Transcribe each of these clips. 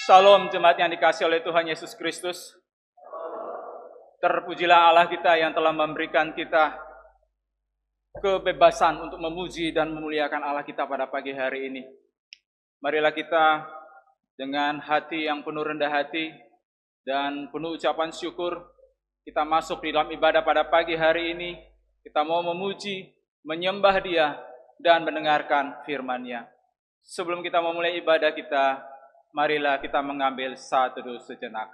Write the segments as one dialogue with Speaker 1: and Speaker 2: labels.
Speaker 1: Shalom jemaat yang dikasihi oleh Tuhan Yesus Kristus. Terpujilah Allah kita yang telah memberikan kita kebebasan untuk memuji dan memuliakan Allah kita pada pagi hari ini. Marilah kita dengan hati yang penuh rendah hati dan penuh ucapan syukur, kita masuk di dalam ibadah pada pagi hari ini. Kita mau memuji, menyembah Dia, dan mendengarkan firman-Nya. Sebelum kita memulai ibadah kita, marilah kita mengambil satu teduh sejenak.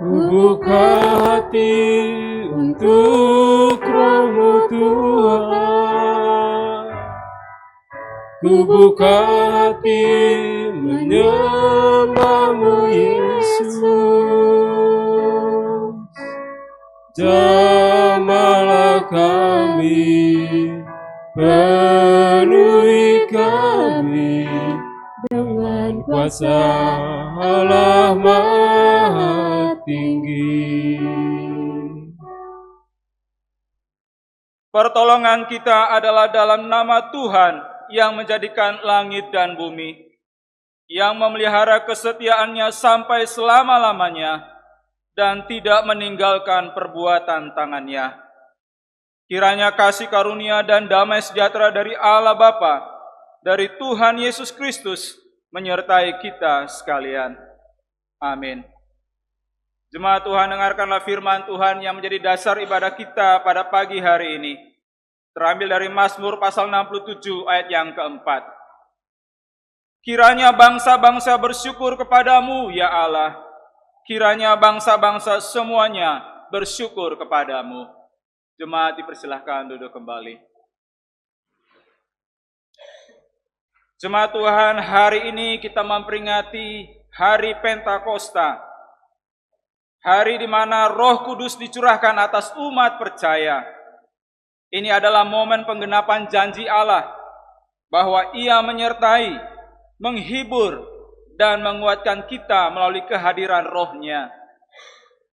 Speaker 2: Buka hati untuk Roh-Mu Tuhan. Ku buka hati menyembah-Mu Yesus. Jamahlah kami, penuhi kami dengan kuasa Allah Maha Tinggi.
Speaker 1: Pertolongan kita adalah dalam nama Tuhan yang menjadikan langit dan bumi, yang memelihara kesetiaannya sampai selama-lamanya dan tidak meninggalkan perbuatan tangannya. Kiranya kasih karunia dan damai sejahtera dari Allah Bapa, dari Tuhan Yesus Kristus menyertai kita sekalian. Amin. Jemaat Tuhan, dengarkanlah firman Tuhan yang menjadi dasar ibadah kita pada pagi hari ini. Terambil dari Mazmur pasal 67 ayat yang keempat. Kiranya bangsa-bangsa bersyukur kepadamu, ya Allah. Kiranya bangsa-bangsa semuanya bersyukur kepadamu. Jemaat dipersilahkan duduk kembali. Jemaat Tuhan, hari ini kita memperingati Hari Pentakosta. Hari di mana Roh Kudus dicurahkan atas umat percaya. Ini adalah momen penggenapan janji Allah bahwa Ia menyertai, menghibur, dan menguatkan kita melalui kehadiran Roh-Nya.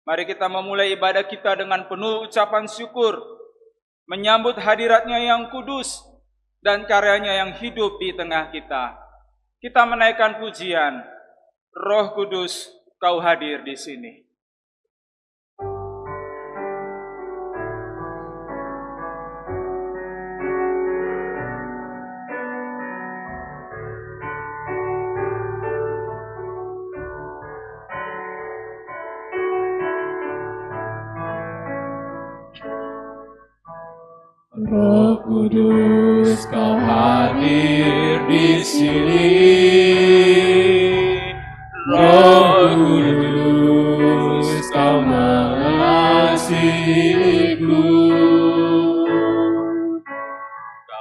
Speaker 1: Mari kita memulai ibadah kita dengan penuh ucapan syukur, menyambut hadirat-Nya yang kudus dan karya-Nya yang hidup di tengah kita. Kita menaikkan pujian, Roh Kudus, Kau hadir di sini.
Speaker 2: Roh Kudus, Kau hadir di sini. Roh Kudus, Kau mengasihiku.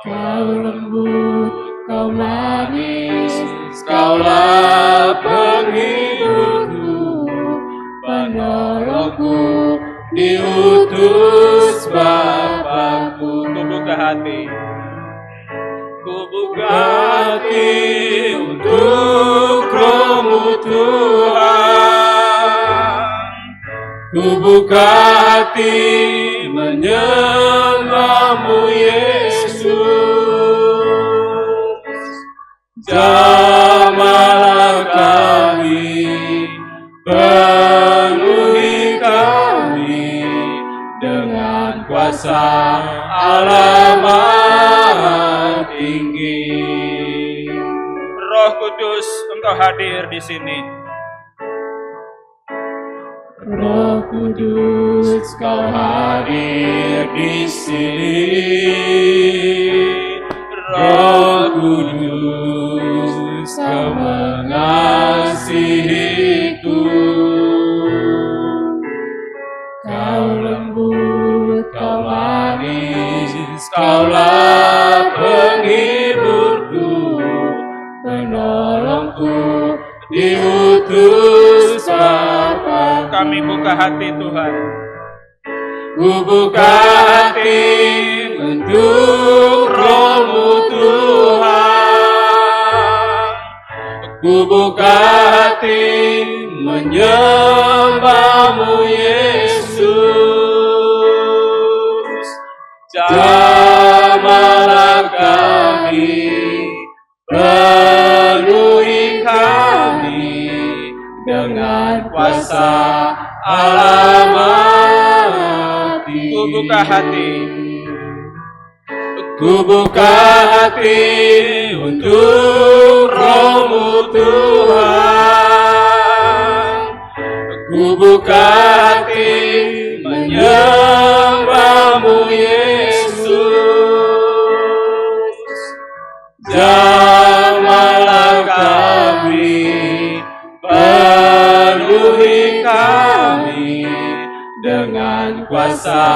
Speaker 2: Kau lembut, Kau manis, Kaulah penghiburku, penolongku, diutus Bapakku.
Speaker 1: Buka hati.
Speaker 2: Ku buka hati untuk Roh-Mu Tuhan. Ku buka hati menyembah-Mu Yesus. Jamahlah kami, penuhi kami dengan kuasa Allah Maha Tinggi.
Speaker 1: Roh Kudus, Engkau hadir di sini.
Speaker 2: Roh Kudus, Kau hadir di sini. Roh Kudus, Kau mengasihiku. Kau lembut, Kau manis, Kaulah penghiburku, penolongku, diutus Bapa.
Speaker 1: Kami buka hati Tuhan.
Speaker 2: Ku buka hati untuk Roh-Mu Tuhan. Ku buka hati menyembahmu Yesus. Jamahlah kami, penuhi kami dengan kuasa Almighty.
Speaker 1: Ku buka hati.
Speaker 2: Ku buka hati untuk Roh-Mu Tuhan. Ku buka hati menyembahmu Yesus. Jamahlah kami, penuhi kami dengan kuasa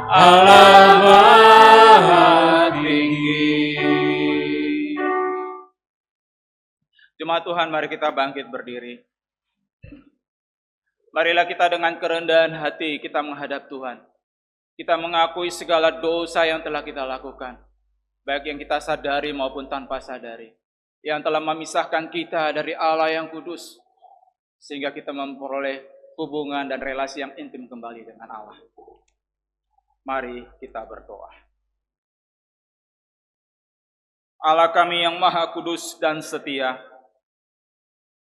Speaker 2: Allah Maha Tinggi.
Speaker 1: Jemaat Tuhan, mari kita bangkit berdiri. Marilah kita dengan kerendahan hati kita menghadap Tuhan. Kita mengakui segala dosa yang telah kita lakukan, baik yang kita sadari maupun tanpa sadari, yang telah memisahkan kita dari Allah yang kudus, sehingga kita memperoleh hubungan dan relasi yang intim kembali dengan Allah. Mari kita berdoa. Allah kami yang maha kudus dan setia,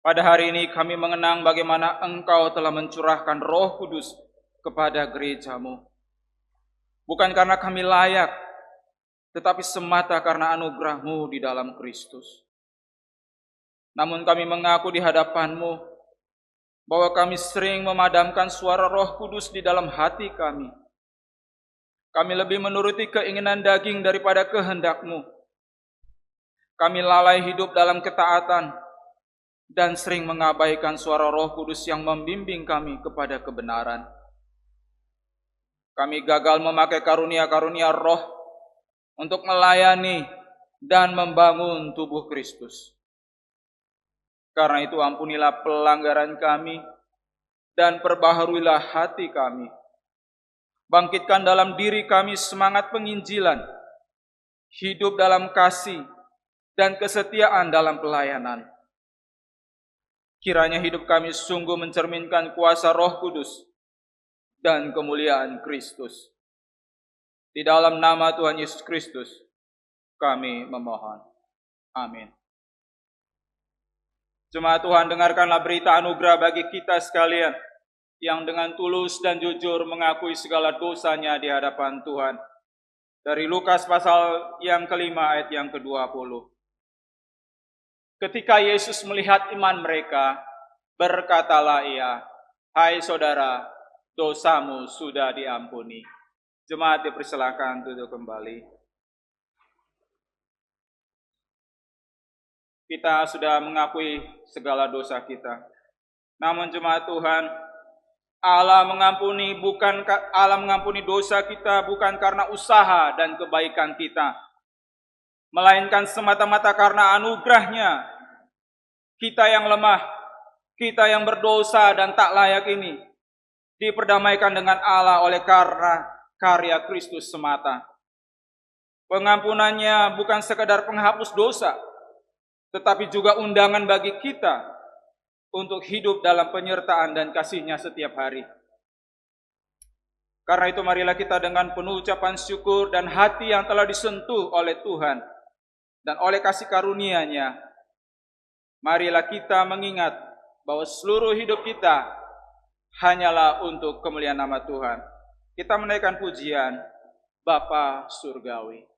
Speaker 1: pada hari ini kami mengenang bagaimana Engkau telah mencurahkan Roh Kudus kepada gereja-Mu. Bukan karena kami layak, tetapi semata karena anugerah-Mu di dalam Kristus. Namun kami mengaku di hadapan-Mu bahwa kami sering memadamkan suara Roh Kudus di dalam hati kami. Kami lebih menuruti keinginan daging daripada kehendak-Mu. Kami lalai hidup dalam ketaatan dan sering mengabaikan suara Roh Kudus yang membimbing kami kepada kebenaran. Kami gagal memakai karunia-karunia Roh untuk melayani dan membangun tubuh Kristus. Karena itu ampunilah pelanggaran kami dan perbaharuilah hati kami. Bangkitkan dalam diri kami semangat penginjilan, hidup dalam kasih dan kesetiaan dalam pelayanan. Kiranya hidup kami sungguh mencerminkan kuasa Roh Kudus dan kemuliaan Kristus. Di dalam nama Tuhan Yesus Kristus, kami memohon. Amin. Jemaat Tuhan, dengarkanlah berita anugerah bagi kita sekalian yang dengan tulus dan jujur mengakui segala dosanya di hadapan Tuhan. Dari Lukas pasal yang kelima ayat yang ke-20. Ketika Yesus melihat iman mereka, berkatalah ia, "Hai saudara, dosamu sudah diampuni." Jemaat dipersilakan duduk kembali. Kita sudah mengakui segala dosa kita. Namun jemaat Tuhan, Allah mengampuni dosa kita bukan karena usaha dan kebaikan kita, melainkan semata-mata karena anugerah-Nya. Kita yang lemah, kita yang berdosa dan tak layak ini diperdamaikan dengan Allah oleh karena karya Kristus semata. Pengampunannya bukan sekedar penghapus dosa, tetapi juga undangan bagi kita untuk hidup dalam penyertaan dan kasih-Nya setiap hari. Karena itu marilah kita dengan penuh ucapan syukur dan hati yang telah disentuh oleh Tuhan dan oleh kasih karunia-Nya, marilah kita mengingat bahwa seluruh hidup kita hanyalah untuk kemuliaan nama Tuhan. Kita menaikkan pujian Bapa Surgawi.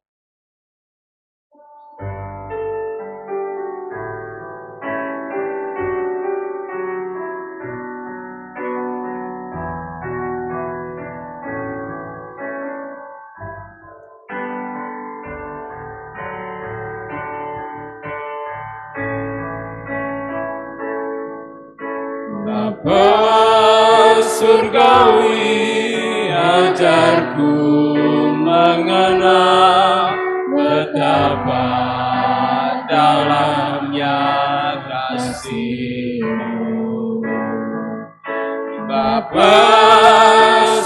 Speaker 2: Bapa Surgawi, ajarku mengenal betapa dalamnya kasih-Mu. Bapa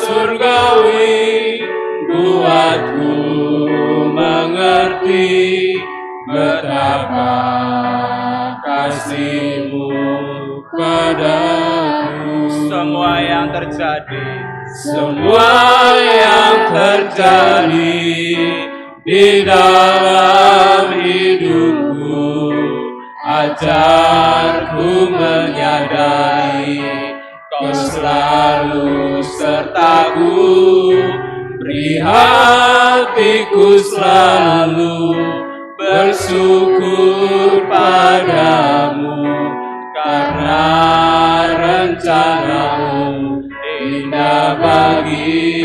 Speaker 2: Surgawi, buatku mengerti betapa kasih semua yang terjadi di dalam hidupku. Ajarku menyadari Kau selalu sertaku, beri hatiku selalu bersyukur padamu, karena rencanamu indah bagiku.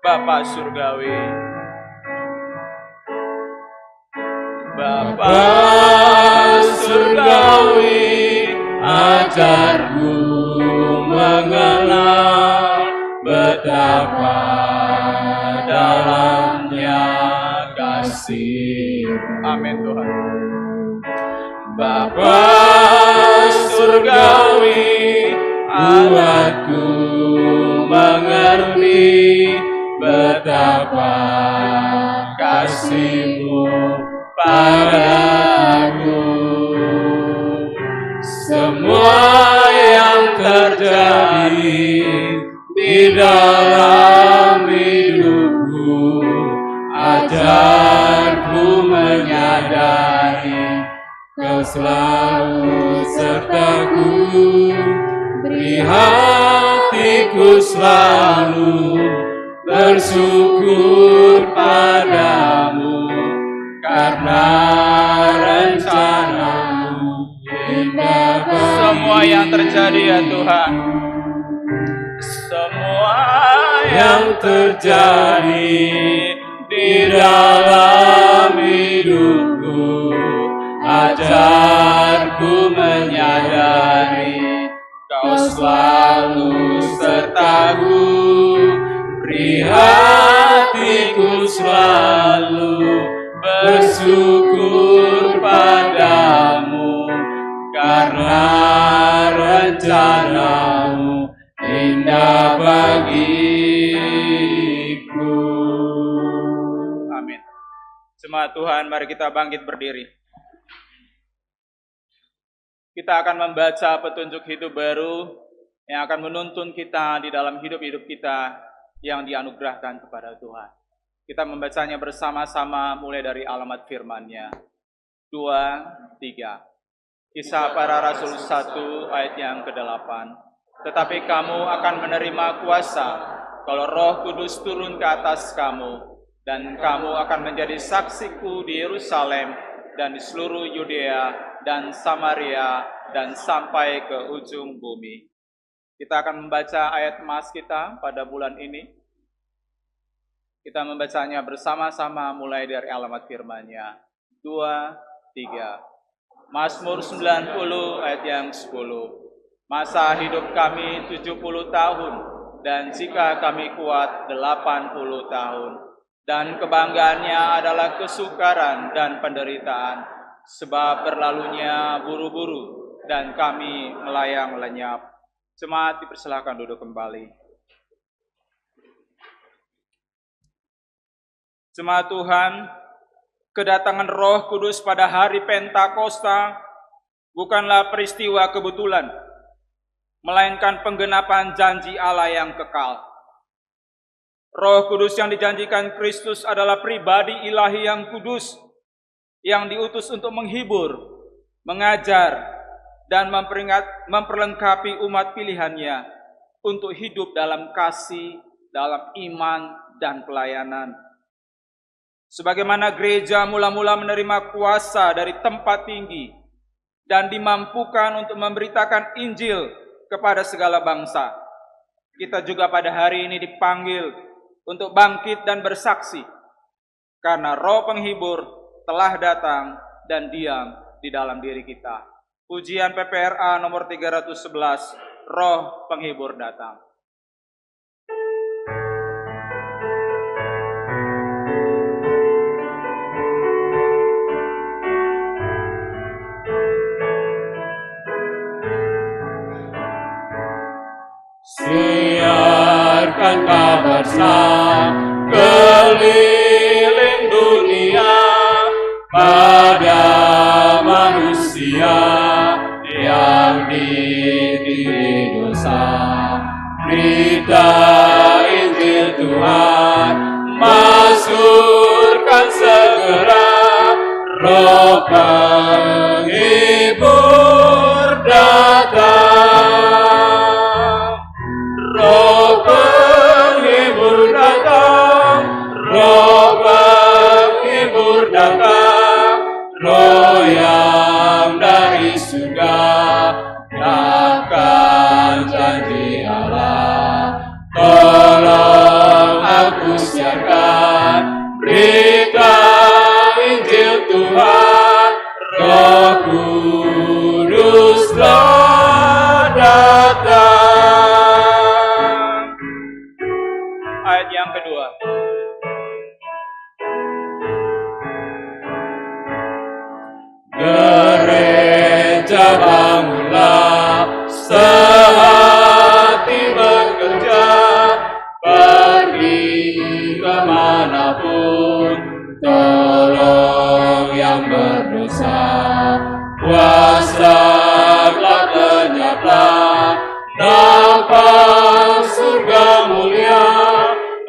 Speaker 1: Bapa Surgawi,
Speaker 2: Bapa Surgawi, ajarku mengenal betapa dalamnya kasih.
Speaker 1: amin Tuhan.
Speaker 2: Bapa Surgawi, buatku mengerti betapa kasih-Mu padaku. Semua yang terjadi di dalam hidupku, ajarku menyadari Kau selalu sertaku, beri hatiku selalu bersyukur padamu, karena rencanamu indah bagiku.
Speaker 1: Semua yang terjadi ya Tuhan, semua
Speaker 2: yang terjadi di dalam hidupku, ajarku menyadari Kau selalu sertaku, beri hatiku selalu bersyukur padamu, karena rencanamu indah bagiku.
Speaker 1: amin. Jemaat Tuhan, mari kita bangkit berdiri. Kita akan membaca petunjuk hidup baru yang akan menuntun kita di dalam hidup-hidup kita yang dianugerahkan kepada Tuhan. Kita membacanya bersama-sama mulai dari alamat firman-Nya. 2, 3. Kisah Para Rasul 1 ayat yang ke-8. Tetapi kamu akan menerima kuasa kalau Roh Kudus turun ke atas kamu, dan kamu akan menjadi saksiku di Yerusalem dan di seluruh Yudea dan Samaria dan sampai ke ujung bumi. Kita akan membaca ayat emas kita pada bulan ini. Kita membacanya bersama-sama mulai dari alamat firman-Nya. 2, 3. Mazmur 90 ayat yang 10. Masa hidup kami 70 tahun, dan jika kami kuat 80 tahun. Dan kebanggaannya adalah kesukaran dan penderitaan, sebab berlalunya buru-buru dan kami melayang lenyap. Jemaat dipersilakan duduk kembali. Jemaat Tuhan, kedatangan Roh Kudus pada hari Pentakosta bukanlah peristiwa kebetulan, melainkan penggenapan janji Allah yang kekal. Roh Kudus yang dijanjikan Kristus adalah pribadi ilahi yang kudus, yang diutus untuk menghibur, mengajar, dan memperlengkapi umat pilihannya untuk hidup dalam kasih, dalam iman, dan pelayanan. Sebagaimana gereja mula-mula menerima kuasa dari tempat tinggi dan dimampukan untuk memberitakan Injil kepada segala bangsa, kita juga pada hari ini dipanggil untuk bangkit dan bersaksi, karena Roh Penghibur telah datang dan diam di dalam diri kita. Pujian PPRA nomor 311, Roh Penghibur datang.
Speaker 2: Siarkan kabar keliling dunia pada manusia yang dididik berita Injil Tuhan, mazmurkan segera, Roh penghibur datang. Roh penghibur datang, Roh penghibur datang, Roh yang dari surga, akan janji Allah. Tolong aku siarkan berita Injil Tuhan, Roh Kuduslah datang.
Speaker 1: Ayat yang kedua.
Speaker 2: Gereja bangunlah, sehati bekerja, pergi kemanapun, tolong yang berdosa, puasalah lenyaplah, nampak surga mulia,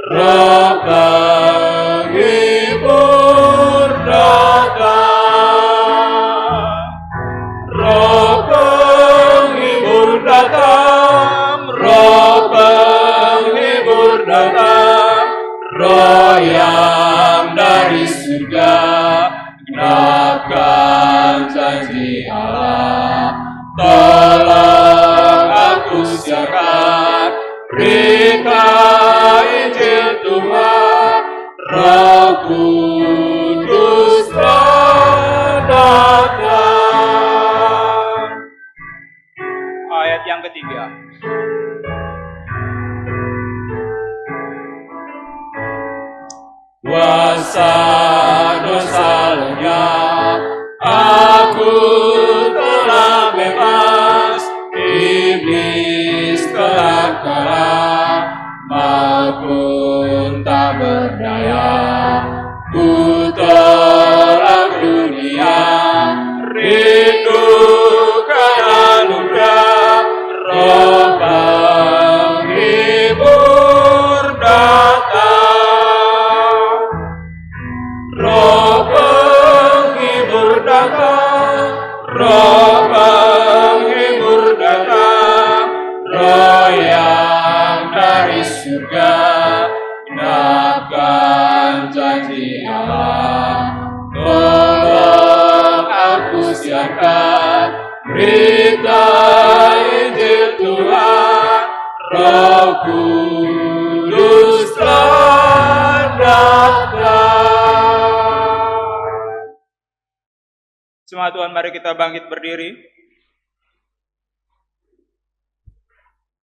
Speaker 2: Roh penghibur datang. Roh penghibur datang, Roh penghibur datang, Roh yang dari surga, genapkan janji Allah. Tolong aku siarkan berita Injil Tuhan, Roh Kuduslah datang.
Speaker 1: Ayat yang ketiga.
Speaker 2: Kuasa dosa lenyap, aku telah bebas, iblis telah kalah, maupun tak berdaya. Ku tolak dunia, rindukan anugerah, Roh penghibur datang. Roh penghibur datang, Roh penghibur datang, Roh yang dari surga, genapkan janji Allah. Tolong aku siarkan berita Injil Tuhan, Roh Kuduslah datang.
Speaker 1: Jemaat Tuhan, mari kita bangkit berdiri.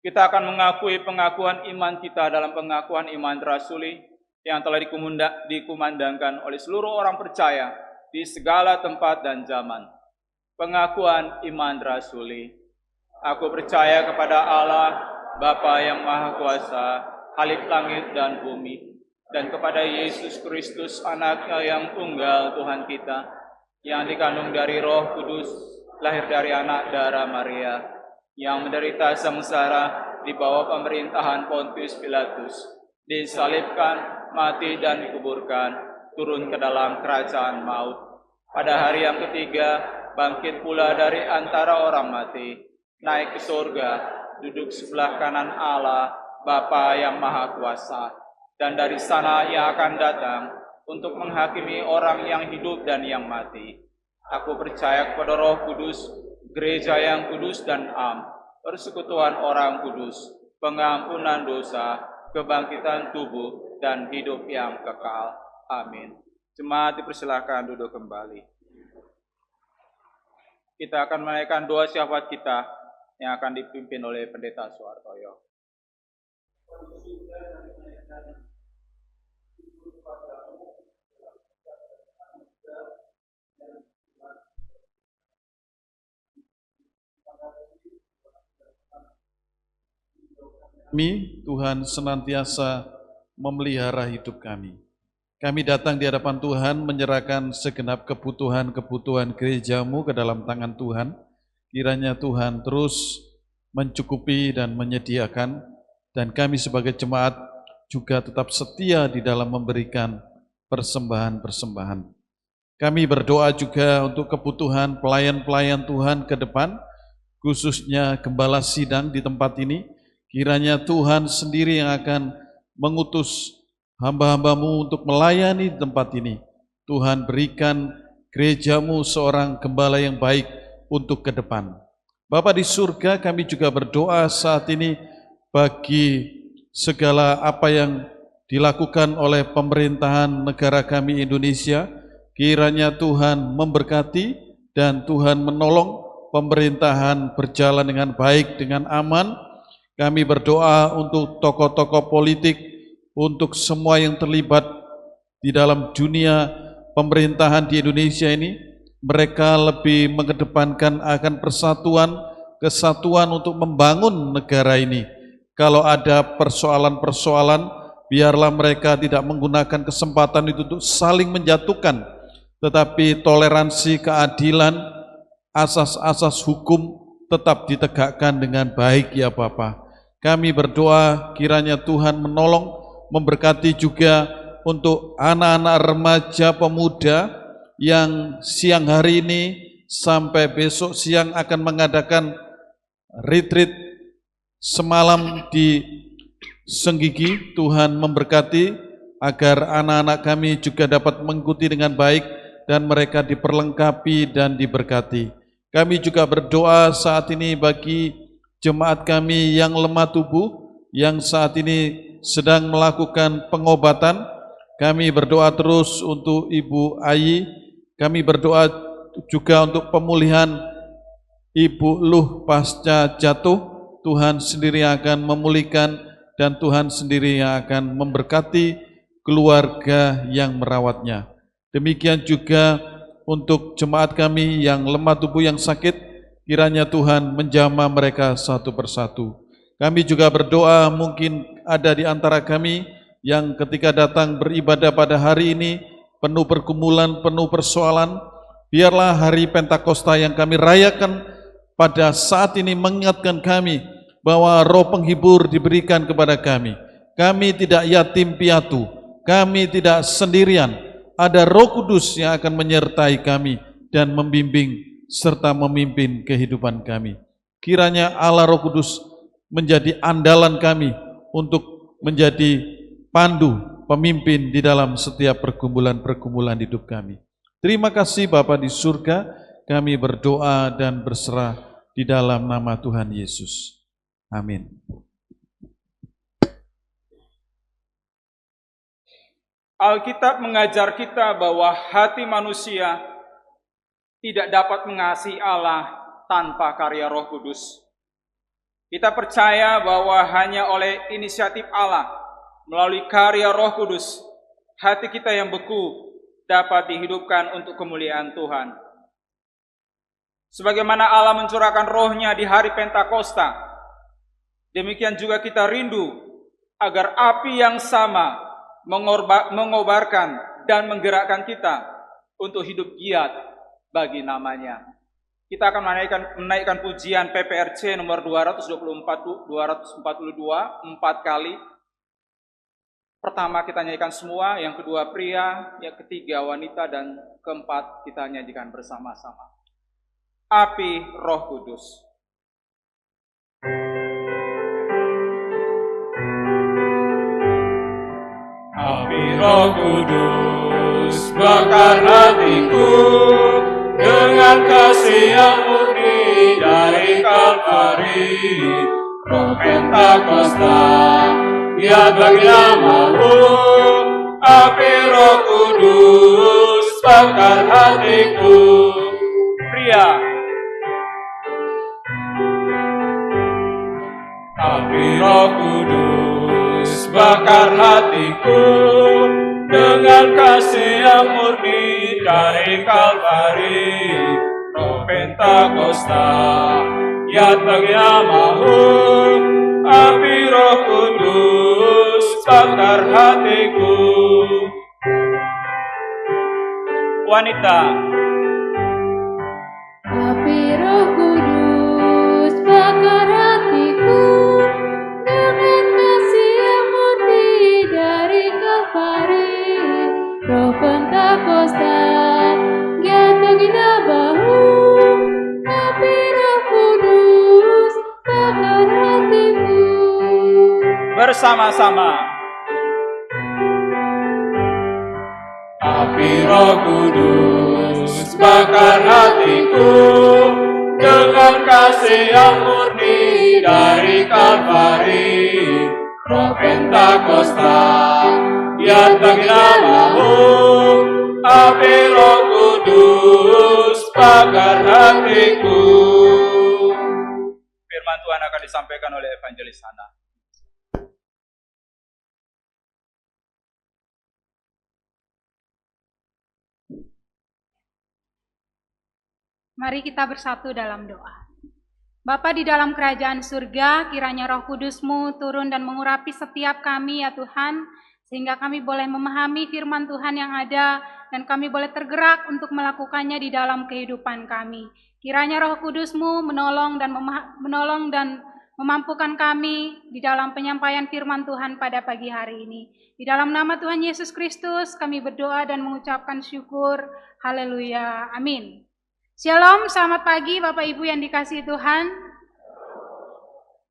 Speaker 1: Kita akan mengakui pengakuan iman kita dalam pengakuan iman rasuli yang telah dikumandangkan oleh seluruh orang percaya di segala tempat dan zaman. Pengakuan iman rasuli. Aku percaya kepada Allah, Bapa yang Maha Kuasa, Khalik langit dan bumi, dan kepada Yesus Kristus, Anaknya yang tunggal Tuhan kita, yang dikandung dari Roh Kudus, lahir dari anak darah Maria, yang menderita sengsara di bawah pemerintahan Pontius Pilatus, disalibkan, mati dan dikuburkan, turun ke dalam kerajaan maut. Pada hari yang ketiga, bangkit pula dari antara orang mati, naik ke surga, duduk sebelah kanan Allah, Bapa yang Maha Kuasa, dan dari sana Ia akan datang untuk menghakimi orang yang hidup dan yang mati. Aku percaya kepada Roh Kudus, gereja yang kudus dan am, persekutuan orang kudus, pengampunan dosa, kebangkitan tubuh, dan hidup yang kekal. Amin. Jemaat dipersilakan duduk kembali. Kita akan menaikkan doa syafaat kita yang akan dipimpin oleh Pendeta Suhartoyo.
Speaker 3: Kami, Tuhan, senantiasa memelihara hidup kami. Kami datang di hadapan Tuhan menyerahkan segenap kebutuhan-kebutuhan gerejamu ke dalam tangan Tuhan. Kiranya Tuhan terus mencukupi dan menyediakan dan kami sebagai jemaat juga tetap setia di dalam memberikan persembahan-persembahan. Kami berdoa juga untuk kebutuhan pelayan-pelayan Tuhan ke depan, khususnya gembala sidang di tempat ini. Kiranya Tuhan sendiri yang akan mengutus hamba-hambamu untuk melayani di tempat ini. Tuhan berikan gerejamu seorang gembala yang baik untuk ke depan. Bapa di surga, kami juga berdoa saat ini bagi segala apa yang dilakukan oleh pemerintahan negara kami Indonesia. Kiranya Tuhan memberkati dan Tuhan menolong pemerintahan berjalan dengan baik, dengan aman. Kami berdoa untuk tokoh-tokoh politik, untuk semua yang terlibat di dalam dunia pemerintahan di Indonesia ini. Mereka lebih mengedepankan akan persatuan, kesatuan untuk membangun negara ini. Kalau ada persoalan-persoalan, biarlah mereka tidak menggunakan kesempatan itu untuk saling menjatuhkan, tetapi toleransi, keadilan, asas-asas hukum tetap ditegakkan dengan baik ya Bapa. Kami berdoa kiranya Tuhan menolong, memberkati juga untuk anak-anak remaja pemuda yang siang hari ini sampai besok siang akan mengadakan retreat semalam di Senggigi. Tuhan memberkati agar anak-anak kami juga dapat mengikuti dengan baik dan mereka diperlengkapi dan diberkati. Kami juga berdoa saat ini bagi jemaat kami yang lemah tubuh, yang saat ini sedang melakukan pengobatan. Kami berdoa terus untuk Ibu Ayi. Kami berdoa juga untuk pemulihan Ibu Luh pasca jatuh. Tuhan sendiri akan memulihkan dan Tuhan sendiri yang akan memberkati keluarga yang merawatnya. Demikian juga untuk jemaat kami yang lemah tubuh, yang sakit, kiranya Tuhan menjamah mereka satu persatu. Kami juga berdoa, mungkin ada di antara kami yang ketika datang beribadah pada hari ini penuh pergumulan, penuh persoalan. Biarlah hari Pentakosta yang kami rayakan pada saat ini mengingatkan kami bahwa roh penghibur diberikan kepada kami. Kami tidak yatim piatu, kami tidak sendirian. Ada Roh Kudus yang akan menyertai kami dan membimbing serta memimpin kehidupan kami. Kiranya Allah Roh Kudus menjadi andalan kami untuk menjadi pandu pemimpin di dalam setiap pergumulan-pergumulan hidup kami. Terima kasih Bapa di surga, kami berdoa dan berserah di dalam nama Tuhan Yesus. Amin.
Speaker 1: Alkitab mengajar kita bahwa hati manusia tidak dapat mengasihi Allah tanpa karya Roh Kudus. Kita percaya bahwa hanya oleh inisiatif Allah, melalui karya Roh Kudus, hati kita yang beku dapat dihidupkan untuk kemuliaan Tuhan. Sebagaimana Allah mencurahkan roh-Nya di hari Pentakosta, demikian juga kita rindu agar api yang sama mengobarkan dan menggerakkan kita untuk hidup giat bagi namanya. Kita akan menaikkan pujian PPRC nomor 242 4 kali. Pertama kita nyanyikan semua, yang kedua pria, yang ketiga wanita, dan keempat kita nyanyikan bersama-sama. Api Roh Kudus.
Speaker 2: Api Roh Kudus bakar hatiku dengan kasih yang murni dari Kalvari. Roh Pentakosta, giat bagi namamu. Api Roh Kudus bakar hatiku.
Speaker 1: Pria.
Speaker 2: Api Roh Kudus bakar hatiku dengan kasih yang murni dari Kalvari. Roh Pentakosta, giat bagi namamu. Api Roh Kudus bakar hatiku.
Speaker 1: Wanita.
Speaker 4: Api Roh Kudus bakar hatiku dengan
Speaker 1: bersama-sama.
Speaker 2: Api Roh Kudus bakar hatiku dengan kasih yang murni dari Kalvari. Roh Pentakosta, datang namamu. Api Roh Kudus bakar hatiku.
Speaker 1: Firman Tuhan akan disampaikan oleh Evangelis Hana.
Speaker 4: Mari kita bersatu dalam doa. Bapa di dalam kerajaan surga, kiranya Roh Kudus-Mu turun dan mengurapi setiap kami ya Tuhan, sehingga kami boleh memahami firman Tuhan yang ada, dan kami boleh tergerak untuk melakukannya di dalam kehidupan kami. Kiranya Roh Kudus-Mu menolong dan memampukan kami di dalam penyampaian firman Tuhan pada pagi hari ini. Di dalam nama Tuhan Yesus Kristus, kami berdoa dan mengucapkan syukur. Haleluya. Amin. Shalom, selamat pagi Bapak Ibu yang dikasihi Tuhan.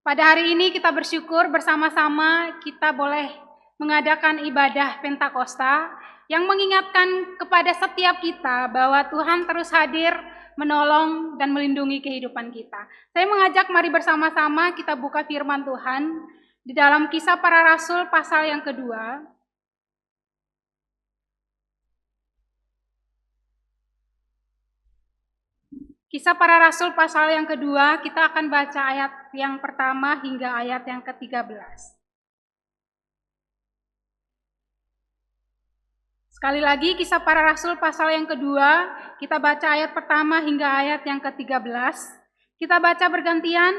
Speaker 4: Pada hari ini kita bersyukur bersama-sama kita boleh mengadakan ibadah Pentakosta yang mengingatkan kepada setiap kita bahwa Tuhan terus hadir, menolong dan melindungi kehidupan kita. Saya mengajak mari bersama-sama kita buka firman Tuhan di dalam Kisah Para Rasul pasal yang kedua. Kisah Para Rasul pasal yang kedua, kita akan baca ayat yang pertama hingga ayat yang ke-13. Sekali lagi, Kisah Para Rasul pasal yang kedua, kita baca ayat pertama hingga ayat yang ke-13. Kita baca bergantian,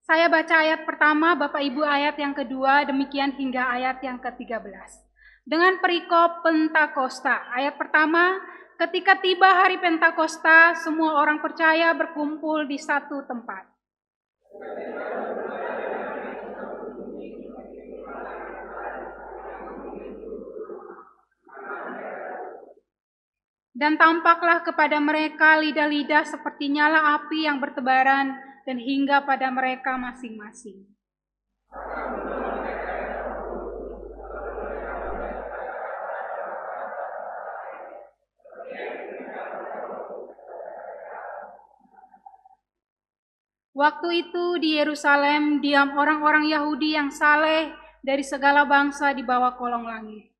Speaker 4: saya baca ayat pertama, Bapak Ibu ayat yang kedua, demikian hingga ayat yang ke-13. Dengan perikop Pentakosta, ayat pertama, ketika tiba hari Pentakosta, semua orang percaya berkumpul di satu tempat. Dan tampaklah kepada mereka lidah-lidah seperti nyala api yang bertebaran dan hingga pada mereka masing-masing. Waktu itu di Yerusalem diam orang-orang Yahudi yang saleh dari segala bangsa di bawah kolong langit.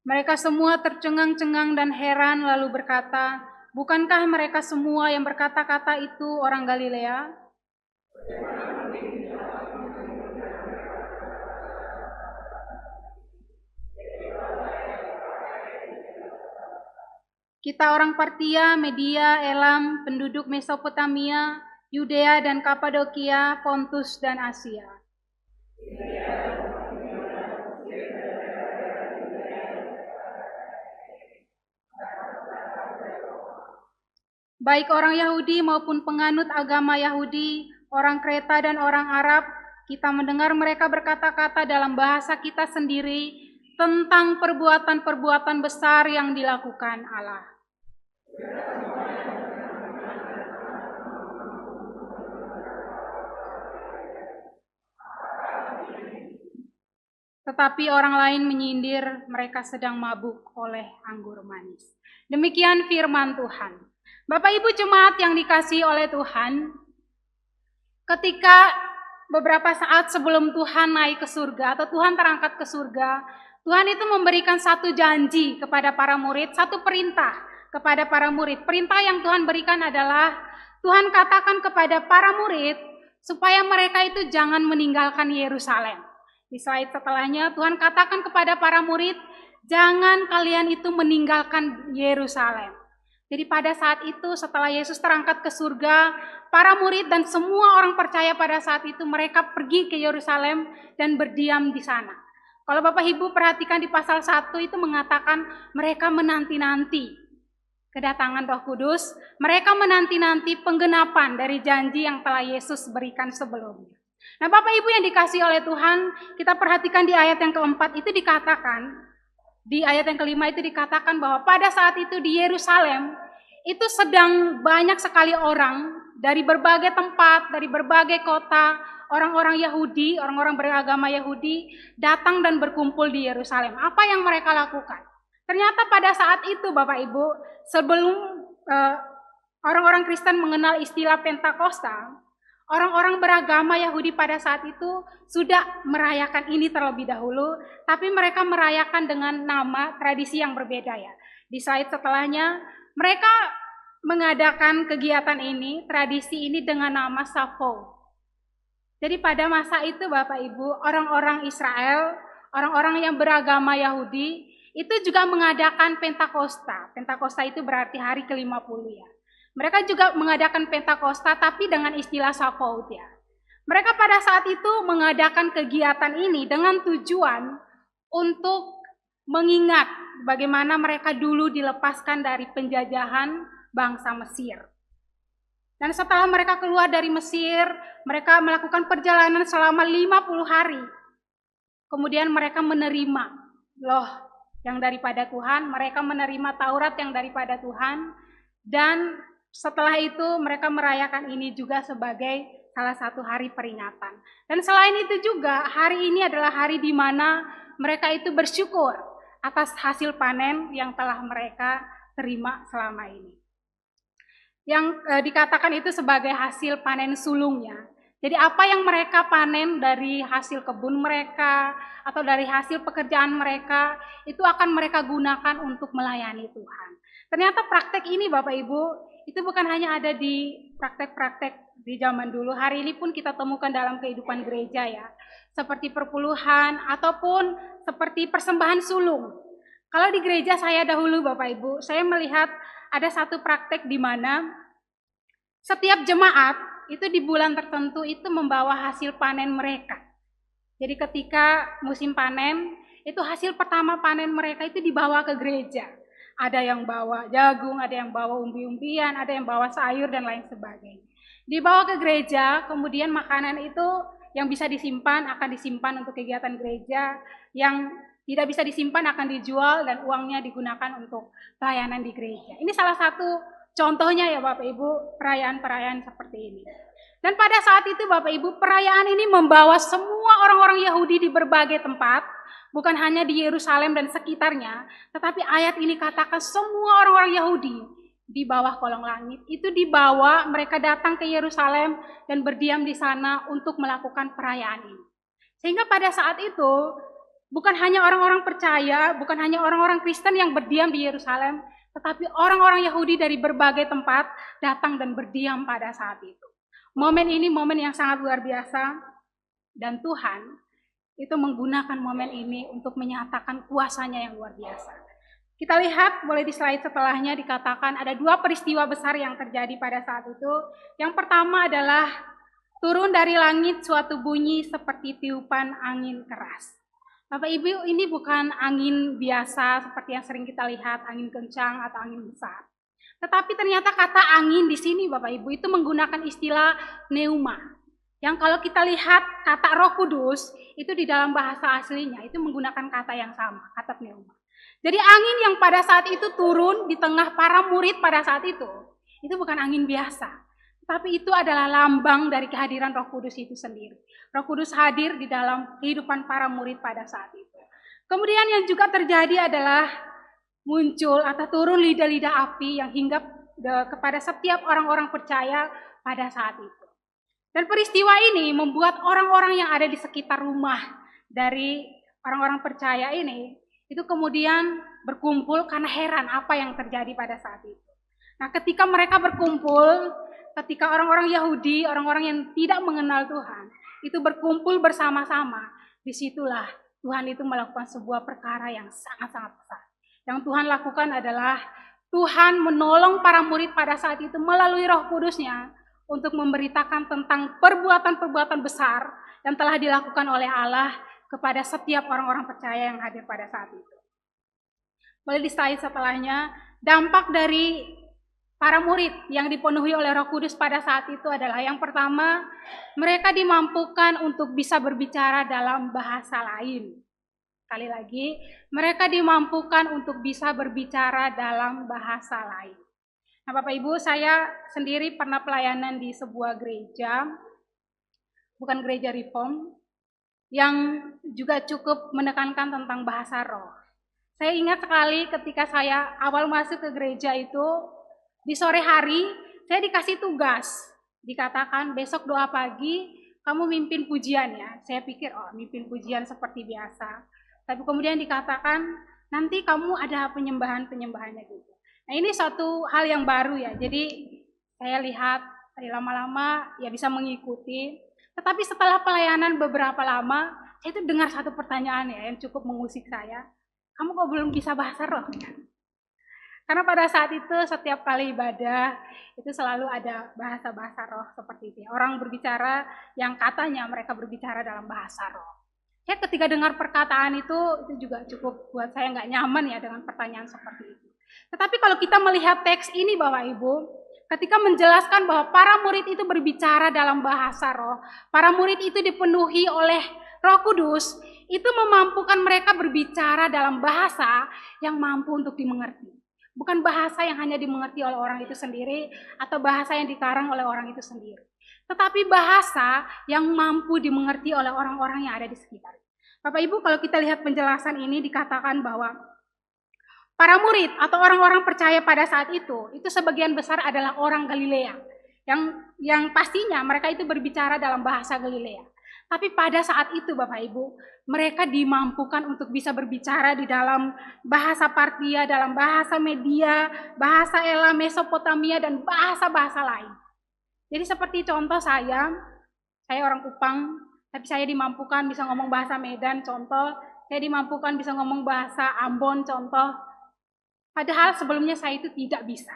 Speaker 4: Mereka semua tercengang-cengang dan heran lalu berkata, bukankah mereka semua yang berkata-kata itu orang Galilea? Kita orang Partia, Media, Elam, penduduk Mesopotamia, Yudea dan Kapadokia, Pontus dan Asia. Baik orang Yahudi maupun penganut agama Yahudi, orang Kreta dan orang Arab, kita mendengar mereka berkata-kata dalam bahasa kita sendiri tentang perbuatan-perbuatan besar yang dilakukan Allah. Tetapi orang lain menyindir mereka sedang mabuk oleh anggur manis. Demikian firman Tuhan. Bapak Ibu jemaat yang dikasihi oleh Tuhan, ketika beberapa saat sebelum Tuhan naik ke surga atau Tuhan terangkat ke surga, Tuhan itu memberikan satu janji kepada para murid, satu perintah kepada para murid. Perintah yang Tuhan berikan adalah Tuhan katakan kepada para murid supaya mereka itu jangan meninggalkan Yerusalem. Di slide setelahnya Tuhan katakan kepada para murid, jangan kalian itu meninggalkan Yerusalem. Jadi pada saat itu setelah Yesus terangkat ke surga, para murid dan semua orang percaya pada saat itu mereka pergi ke Yerusalem dan berdiam di sana. Kalau Bapak Ibu perhatikan di pasal 1 itu mengatakan mereka menanti-nanti kedatangan Roh Kudus, mereka menanti-nanti penggenapan dari janji yang telah Yesus berikan sebelumnya. Nah Bapak Ibu yang dikasihi oleh Tuhan, kita perhatikan di ayat yang keempat itu dikatakan, di ayat yang kelima itu dikatakan bahwa pada saat itu di Yerusalem itu sedang banyak sekali orang dari berbagai tempat, dari berbagai kota, orang-orang Yahudi, orang-orang beragama Yahudi datang dan berkumpul di Yerusalem. Apa yang mereka lakukan? Ternyata pada saat itu Bapak Ibu, sebelum orang-orang Kristen mengenal istilah Pentakosta, orang-orang beragama Yahudi pada saat itu sudah merayakan ini terlebih dahulu, tapi mereka merayakan dengan nama tradisi yang berbeda ya. Di slide setelahnya, mereka mengadakan kegiatan ini, tradisi ini dengan nama Sapo. Jadi pada masa itu Bapak Ibu, orang-orang Israel, orang-orang yang beragama Yahudi, itu juga mengadakan Pentakosta. Pentakosta itu berarti hari ke-50 ya. Mereka juga mengadakan Pentakosta tapi dengan istilah Sapaut ya. Mereka pada saat itu mengadakan kegiatan ini dengan tujuan untuk mengingat bagaimana mereka dulu dilepaskan dari penjajahan bangsa Mesir. Dan setelah mereka keluar dari Mesir, mereka melakukan perjalanan selama 50 hari. Kemudian mereka menerima loh yang daripada Tuhan, mereka menerima Taurat yang daripada Tuhan, dan setelah itu mereka merayakan ini juga sebagai salah satu hari peringatan. Dan selain itu juga hari ini adalah hari di mana mereka itu bersyukur atas hasil panen yang telah mereka terima selama ini. Yang dikatakan itu sebagai hasil panen sulungnya. Jadi apa yang mereka panen dari hasil kebun mereka atau dari hasil pekerjaan mereka itu akan mereka gunakan untuk melayani Tuhan. Ternyata praktek ini Bapak Ibu itu bukan hanya ada di praktek-praktek di zaman dulu. Hari ini pun kita temukan dalam kehidupan gereja ya. Seperti perpuluhan ataupun seperti persembahan sulung. Kalau di gereja saya dahulu Bapak Ibu, saya melihat ada satu praktek di mana setiap jemaat itu di bulan tertentu itu membawa hasil panen mereka. Jadi ketika musim panen, itu hasil pertama panen mereka itu dibawa ke gereja. Ada yang bawa jagung, ada yang bawa umbi-umbian, ada yang bawa sayur dan lain sebagainya. Dibawa ke gereja, kemudian makanan itu yang bisa disimpan akan disimpan untuk kegiatan gereja, yang tidak bisa disimpan akan dijual dan uangnya digunakan untuk pelayanan di gereja. Ini salah satu contohnya ya Bapak Ibu, perayaan-perayaan seperti ini. Dan pada saat itu Bapak Ibu, perayaan ini membawa semua orang-orang Yahudi di berbagai tempat, bukan hanya di Yerusalem dan sekitarnya, tetapi ayat ini katakan semua orang-orang Yahudi di bawah kolong langit itu dibawa, mereka datang ke Yerusalem dan berdiam di sana untuk melakukan perayaan ini. Sehingga pada saat itu bukan hanya orang-orang percaya, bukan hanya orang-orang Kristen yang berdiam di Yerusalem, tetapi orang-orang Yahudi dari berbagai tempat datang dan berdiam pada saat itu. Momen ini momen yang sangat luar biasa, dan Tuhan itu menggunakan momen ini untuk menyatakan kuasanya yang luar biasa. Kita lihat, boleh di slide setelahnya dikatakan ada dua peristiwa besar yang terjadi pada saat itu. Yang pertama adalah turun dari langit suatu bunyi seperti tiupan angin keras. Bapak Ibu, ini bukan angin biasa seperti yang sering kita lihat, angin kencang atau angin besar. Tetapi ternyata kata angin di sini Bapak Ibu itu menggunakan istilah pneuma. Yang kalau kita lihat kata Roh Kudus itu di dalam bahasa aslinya itu menggunakan kata yang sama, kata pneuma. Jadi angin yang pada saat itu turun di tengah para murid pada saat itu bukan angin biasa. Tapi itu adalah lambang dari kehadiran Roh Kudus itu sendiri. Roh Kudus hadir di dalam kehidupan para murid pada saat itu. Kemudian yang juga terjadi adalah muncul atau turun lidah-lidah api yang hinggap kepada setiap orang-orang percaya pada saat itu. Dan peristiwa ini membuat orang-orang yang ada di sekitar rumah dari orang-orang percaya ini itu kemudian berkumpul karena heran apa yang terjadi pada saat itu. Nah, ketika mereka berkumpul, ketika orang-orang Yahudi, orang-orang yang tidak mengenal Tuhan, itu berkumpul bersama-sama, disitulah Tuhan itu melakukan sebuah perkara yang sangat-sangat besar. Yang Tuhan lakukan adalah Tuhan menolong para murid pada saat itu melalui Roh Kudus-Nya untuk memberitakan tentang perbuatan-perbuatan besar yang telah dilakukan oleh Allah kepada setiap orang-orang percaya yang hadir pada saat itu. Boleh di slide setelahnya, dampak dari para murid yang dipenuhi oleh Roh Kudus pada saat itu adalah yang pertama, mereka dimampukan untuk bisa berbicara dalam bahasa lain. Sekali lagi, mereka dimampukan untuk bisa berbicara dalam bahasa lain. Nah, Bapak Ibu, saya sendiri pernah pelayanan di sebuah gereja, bukan gereja Reform, yang juga cukup menekankan tentang bahasa roh. Saya ingat sekali ketika saya awal masuk ke gereja itu, di sore hari saya dikasih tugas, dikatakan besok doa pagi kamu mimpin pujian ya. Saya pikir mimpin pujian seperti biasa. Tapi kemudian dikatakan nanti kamu ada penyembahannya gitu. Nah, ini suatu hal yang baru ya. Jadi saya lihat lama-lama ya bisa mengikuti. Tetapi setelah pelayanan beberapa lama, saya itu dengar satu pertanyaan ya yang cukup mengusik saya. Kamu kok belum bisa bahasa roh? Karena pada saat itu setiap kali ibadah itu selalu ada bahasa-bahasa roh seperti itu. Orang berbicara yang katanya mereka berbicara dalam bahasa roh. Saya ketika dengar perkataan itu juga cukup buat saya nggak nyaman ya dengan pertanyaan seperti itu. Tetapi kalau kita melihat teks ini Bapak Ibu, ketika menjelaskan bahwa para murid itu berbicara dalam bahasa roh, para murid itu dipenuhi oleh Roh Kudus, itu memampukan mereka berbicara dalam bahasa yang mampu untuk dimengerti. Bukan bahasa yang hanya dimengerti oleh orang itu sendiri atau bahasa yang dikarang oleh orang itu sendiri. Tetapi bahasa yang mampu dimengerti oleh orang-orang yang ada di sekitar. Bapak Ibu, kalau kita lihat penjelasan ini dikatakan bahwa para murid atau orang-orang percaya pada saat itu sebagian besar adalah orang Galilea. Yang pastinya mereka itu berbicara dalam bahasa Galilea. Tapi pada saat itu Bapak Ibu, mereka dimampukan untuk bisa berbicara di dalam bahasa Partia, dalam bahasa Media, bahasa Elam, Mesopotamia, dan bahasa-bahasa lain. Jadi seperti contoh saya orang Kupang, tapi saya dimampukan bisa ngomong bahasa Medan, contoh. Saya dimampukan bisa ngomong bahasa Ambon, contoh. Padahal sebelumnya saya itu tidak bisa.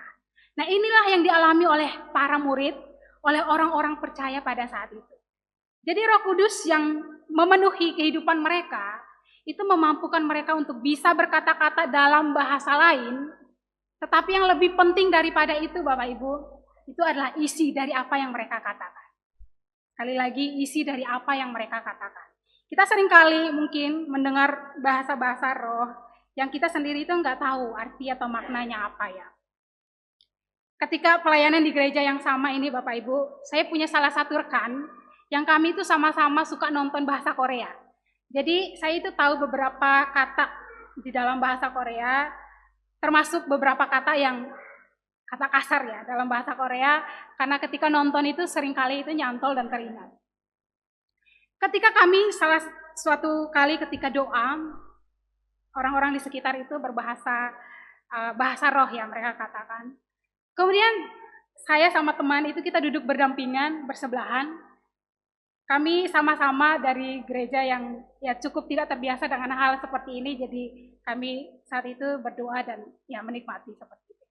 Speaker 4: Nah, inilah yang dialami oleh para murid, oleh orang-orang percaya pada saat itu. Jadi Roh Kudus yang memenuhi kehidupan mereka, itu memampukan mereka untuk bisa berkata-kata dalam bahasa lain, tetapi yang lebih penting daripada itu Bapak Ibu, itu adalah isi dari apa yang mereka katakan. Sekali lagi, isi dari apa yang mereka katakan. Kita seringkali mungkin mendengar bahasa-bahasa roh yang kita sendiri itu nggak tahu arti atau maknanya apa ya. Ketika pelayanan di gereja yang sama ini Bapak Ibu, saya punya salah satu rekan yang kami itu sama-sama suka nonton bahasa Korea. Jadi saya itu tahu beberapa kata di dalam bahasa Korea, termasuk beberapa kata yang kata kasar ya dalam bahasa Korea, karena ketika nonton itu seringkali itu nyantol dan teringat. Ketika kami suatu kali ketika doa, orang-orang di sekitar itu berbahasa bahasa roh ya mereka katakan. Kemudian saya sama teman itu kita duduk berdampingan, bersebelahan. Kami sama-sama dari gereja yang ya cukup tidak terbiasa dengan hal seperti ini, jadi kami saat itu berdoa dan ya menikmati seperti itu.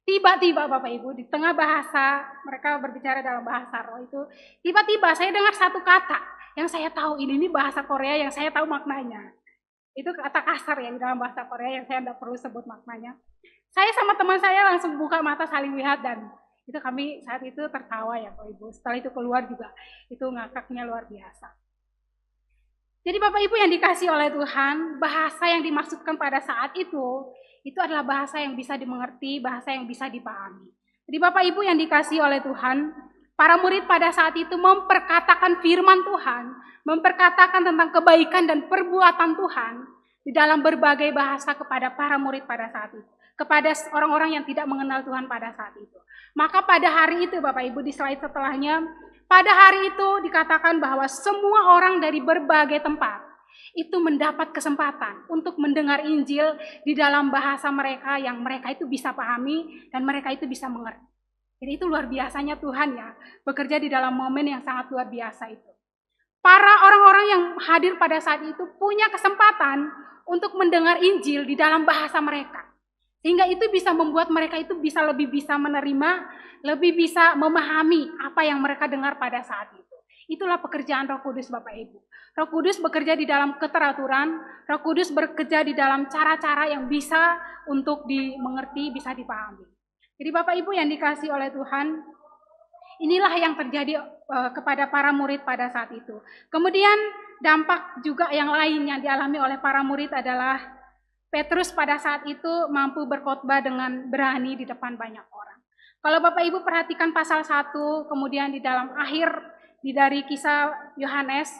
Speaker 4: Tiba-tiba Bapak Ibu, di tengah bahasa, mereka berbicara dalam bahasa roh itu, tiba-tiba saya dengar satu kata yang saya tahu ini bahasa Korea yang saya tahu maknanya. Itu kata kasar ya di dalam bahasa Korea yang saya tidak perlu sebut maknanya. Saya sama teman saya langsung buka mata saling lihat dan itu kami saat itu tertawa ya Bapak Ibu. Setelah itu keluar juga, itu ngakaknya luar biasa. Jadi Bapak Ibu yang dikasih oleh Tuhan, bahasa yang dimaksudkan pada saat itu adalah bahasa yang bisa dimengerti, bahasa yang bisa dipahami. Jadi Bapak Ibu yang dikasih oleh Tuhan, para murid pada saat itu memperkatakan firman Tuhan, memperkatakan tentang kebaikan dan perbuatan Tuhan di dalam berbagai bahasa kepada para murid pada saat itu, kepada orang-orang yang tidak mengenal Tuhan pada saat itu. Maka pada hari itu Bapak Ibu di slide setelahnya, pada hari itu dikatakan bahwa semua orang dari berbagai tempat itu mendapat kesempatan untuk mendengar Injil di dalam bahasa mereka yang mereka itu bisa pahami dan mereka itu bisa mengerti. Jadi itu luar biasanya Tuhan ya, bekerja di dalam momen yang sangat luar biasa itu. Para orang-orang yang hadir pada saat itu punya kesempatan untuk mendengar Injil di dalam bahasa mereka. Sehingga itu bisa membuat mereka itu lebih bisa menerima, lebih bisa memahami apa yang mereka dengar pada saat itu. Itulah pekerjaan Roh Kudus Bapak Ibu. Roh Kudus bekerja di dalam keteraturan, Roh Kudus bekerja di dalam cara-cara yang bisa untuk dimengerti, bisa dipahami. Jadi Bapak Ibu yang dikasih oleh Tuhan, inilah yang terjadi kepada para murid pada saat itu. Kemudian dampak juga yang lain yang dialami oleh para murid adalah Petrus pada saat itu mampu berkhotbah dengan berani di depan banyak orang. Kalau Bapak Ibu perhatikan pasal 1, kemudian di dalam akhir dari kisah Yohanes,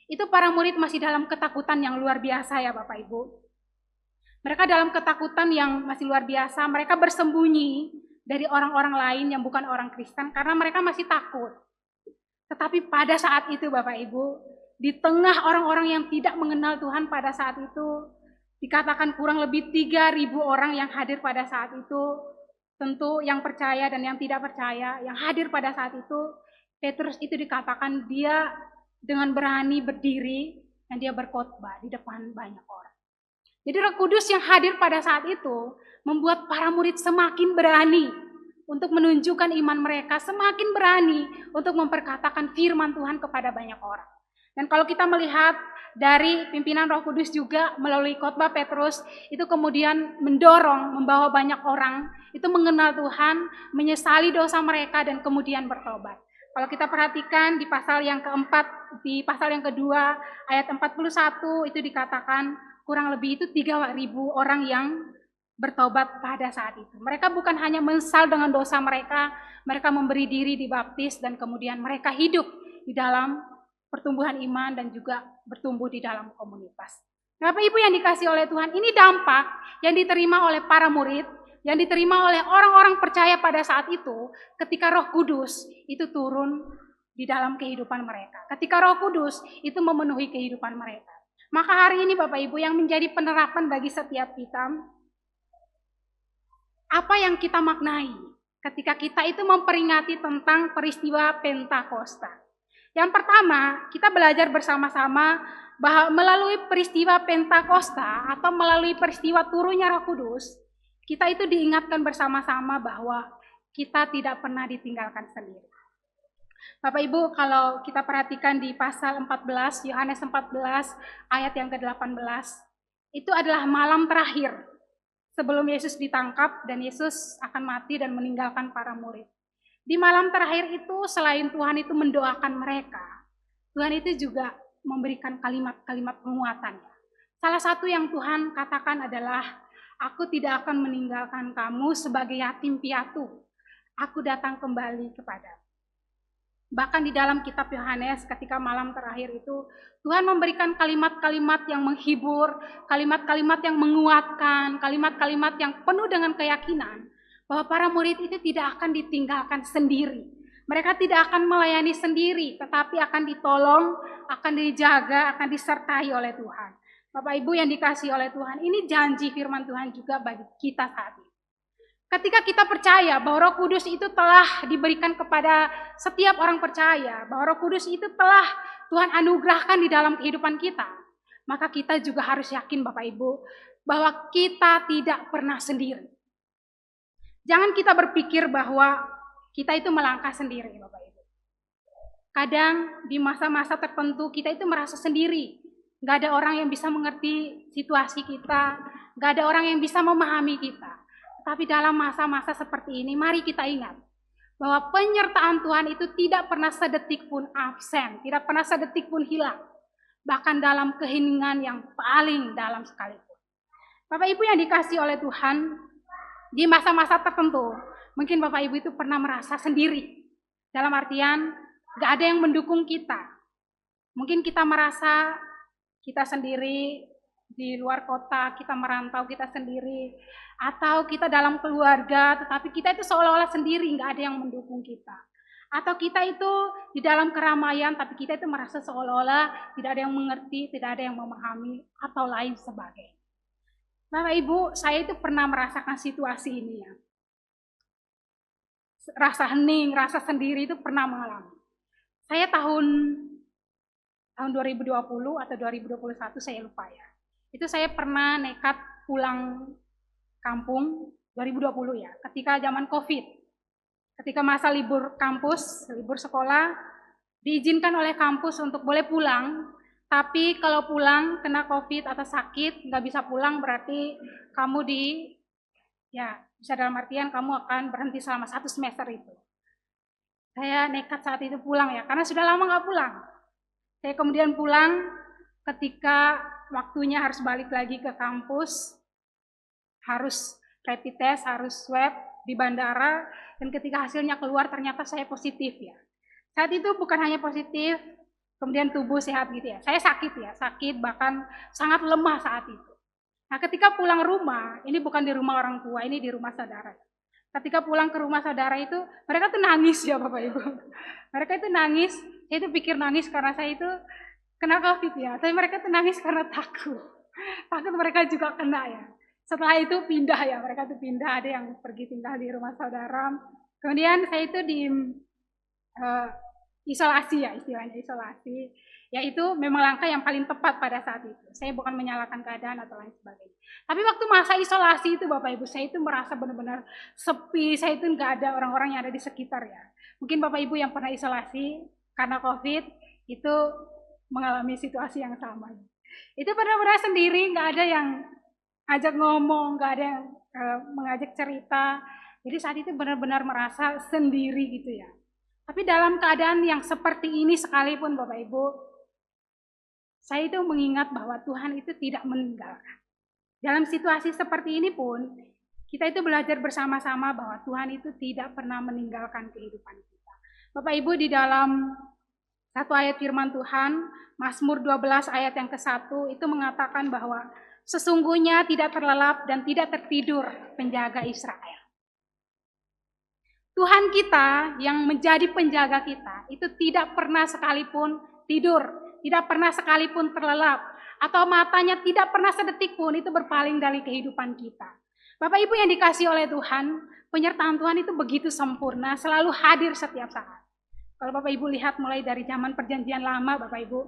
Speaker 4: itu para murid masih dalam ketakutan yang luar biasa ya Bapak Ibu. Mereka dalam ketakutan yang masih luar biasa, mereka bersembunyi dari orang-orang lain yang bukan orang Kristen karena mereka masih takut. Tetapi pada saat itu Bapak Ibu, di tengah orang-orang yang tidak mengenal Tuhan pada saat itu, dikatakan kurang lebih 3.000 orang yang hadir pada saat itu, tentu yang percaya dan yang tidak percaya, yang hadir pada saat itu, Petrus itu dikatakan dia dengan berani berdiri dan dia berkhotbah di depan banyak orang. Jadi Roh Kudus yang hadir pada saat itu membuat para murid semakin berani untuk menunjukkan iman mereka, semakin berani untuk memperkatakan firman Tuhan kepada banyak orang. Dan kalau kita melihat dari pimpinan Roh Kudus juga melalui khotbah Petrus, itu kemudian mendorong, membawa banyak orang itu mengenal Tuhan, menyesali dosa mereka dan kemudian bertobat. Kalau kita perhatikan di pasal yang keempat, di pasal yang kedua, ayat 41 itu dikatakan kurang lebih itu 3.000 orang yang bertobat pada saat itu. Mereka bukan hanya menyesal dengan dosa mereka, mereka memberi diri dibaptis dan kemudian mereka hidup di dalam pertumbuhan iman dan juga bertumbuh di dalam komunitas. Bapak Ibu yang dikasih oleh Tuhan, ini dampak yang diterima oleh para murid, yang diterima oleh orang-orang percaya pada saat itu ketika Roh Kudus itu turun di dalam kehidupan mereka. Ketika Roh Kudus itu memenuhi kehidupan mereka. Maka hari ini Bapak Ibu yang menjadi penerapan bagi setiap kita, apa yang kita maknai ketika kita itu memperingati tentang peristiwa Pentakosta. Yang pertama, kita belajar bersama-sama bahwa melalui peristiwa Pentakosta atau melalui peristiwa turunnya Roh Kudus, kita itu diingatkan bersama-sama bahwa kita tidak pernah ditinggalkan sendiri. Bapak Ibu, kalau kita perhatikan di pasal 14, Yohanes 14 ayat yang ke-18, itu adalah malam terakhir sebelum Yesus ditangkap dan Yesus akan mati dan meninggalkan para murid. Di malam terakhir itu selain Tuhan itu mendoakan mereka, Tuhan itu juga memberikan kalimat-kalimat penguatan. Salah satu yang Tuhan katakan adalah, aku tidak akan meninggalkan kamu sebagai yatim piatu. Aku datang kembali kepadamu. Bahkan di dalam kitab Yohanes ketika malam terakhir itu, Tuhan memberikan kalimat-kalimat yang menghibur, kalimat-kalimat yang menguatkan, kalimat-kalimat yang penuh dengan keyakinan bahwa para murid itu tidak akan ditinggalkan sendiri. Mereka tidak akan melayani sendiri, tetapi akan ditolong, akan dijaga, akan disertai oleh Tuhan. Bapak Ibu yang dikasihi oleh Tuhan, ini janji firman Tuhan juga bagi kita saat ini. Ketika kita percaya bahwa Roh Kudus itu telah diberikan kepada setiap orang percaya, bahwa Roh Kudus itu telah Tuhan anugerahkan di dalam kehidupan kita, maka kita juga harus yakin Bapak Ibu, bahwa kita tidak pernah sendiri. Jangan kita berpikir bahwa kita itu melangkah sendiri Bapak Ibu. Kadang di masa-masa tertentu kita itu merasa sendiri, gak ada orang yang bisa mengerti situasi kita, gak ada orang yang bisa memahami kita. Tapi dalam masa-masa seperti ini, mari kita ingat bahwa penyertaan Tuhan itu tidak pernah sedetik pun absen, tidak pernah sedetik pun hilang. Bahkan dalam keheningan yang paling dalam sekalipun. Bapak Ibu yang dikasihi oleh Tuhan, di masa-masa tertentu, mungkin Bapak Ibu itu pernah merasa sendiri. Dalam artian, gak ada yang mendukung kita. Mungkin kita merasa kita sendiri, di luar kota, kita merantau kita sendiri, atau kita dalam keluarga, tetapi kita itu seolah-olah sendiri, nggak ada yang mendukung kita. Atau kita itu di dalam keramaian, tapi kita itu merasa seolah-olah tidak ada yang mengerti, tidak ada yang memahami, atau lain sebagainya. Bapak Ibu, saya itu pernah merasakan situasi ini ya. Rasa hening, rasa sendiri itu pernah mengalami. Saya tahun 2020 atau 2021 saya lupa ya. Itu saya pernah nekat pulang kampung 2020 ya, ketika zaman COVID. Ketika masa libur kampus, libur sekolah, diizinkan oleh kampus untuk boleh pulang, tapi kalau pulang kena COVID atau sakit, nggak bisa pulang berarti kamu bisa dalam artian kamu akan berhenti selama 1 semester itu. Saya nekat saat itu pulang ya, karena sudah lama nggak pulang. Saya kemudian pulang ketika waktunya harus balik lagi ke kampus, harus rapid test, harus swab di bandara, dan ketika hasilnya keluar ternyata saya positif ya. Saat itu bukan hanya positif, kemudian tubuh sehat gitu ya. Saya sakit bahkan sangat lemah saat itu. Nah ketika pulang rumah, ini bukan di rumah orang tua, ini di rumah saudara. Ketika pulang ke rumah saudara itu, mereka tuh nangis ya Bapak Ibu. Mereka itu nangis, saya itu pikir nangis karena saya itu kena COVID ya. Tapi mereka tuh nangis karena takut. Takut mereka juga kena ya. Setelah itu pindah ya, mereka tuh pindah, ada yang pergi tinggal di rumah saudara. Kemudian saya itu di isolasi ya, istilahnya isolasi. Yaitu memang langkah yang paling tepat pada saat itu. Saya bukan menyalahkan keadaan atau lain sebagainya. Tapi waktu masa isolasi itu Bapak Ibu, saya itu merasa benar-benar sepi, saya itu nggak ada orang-orang yang ada di sekitar ya. Mungkin Bapak Ibu yang pernah isolasi karena COVID, itu mengalami situasi yang sama. Itu benar-benar sendiri, nggak ada yang ajak ngomong, nggak ada yang mengajak cerita. Jadi saat itu benar-benar merasa sendiri gitu ya. Tapi dalam keadaan yang seperti ini sekalipun Bapak Ibu, saya itu mengingat bahwa Tuhan itu tidak meninggalkan. Dalam situasi seperti ini pun, kita itu belajar bersama-sama bahwa Tuhan itu tidak pernah meninggalkan kehidupan kita. Bapak Ibu, di dalam satu ayat firman Tuhan, Mazmur 12 ayat yang ke-1 itu mengatakan bahwa sesungguhnya tidak terlelap dan tidak tertidur penjaga Israel. Tuhan kita yang menjadi penjaga kita itu tidak pernah sekalipun tidur, tidak pernah sekalipun terlelap, atau matanya tidak pernah sedetik pun itu berpaling dari kehidupan kita. Bapak Ibu yang dikasihi oleh Tuhan, penyertaan Tuhan itu begitu sempurna, selalu hadir setiap saat. Kalau Bapak Ibu lihat mulai dari zaman perjanjian lama Bapak Ibu,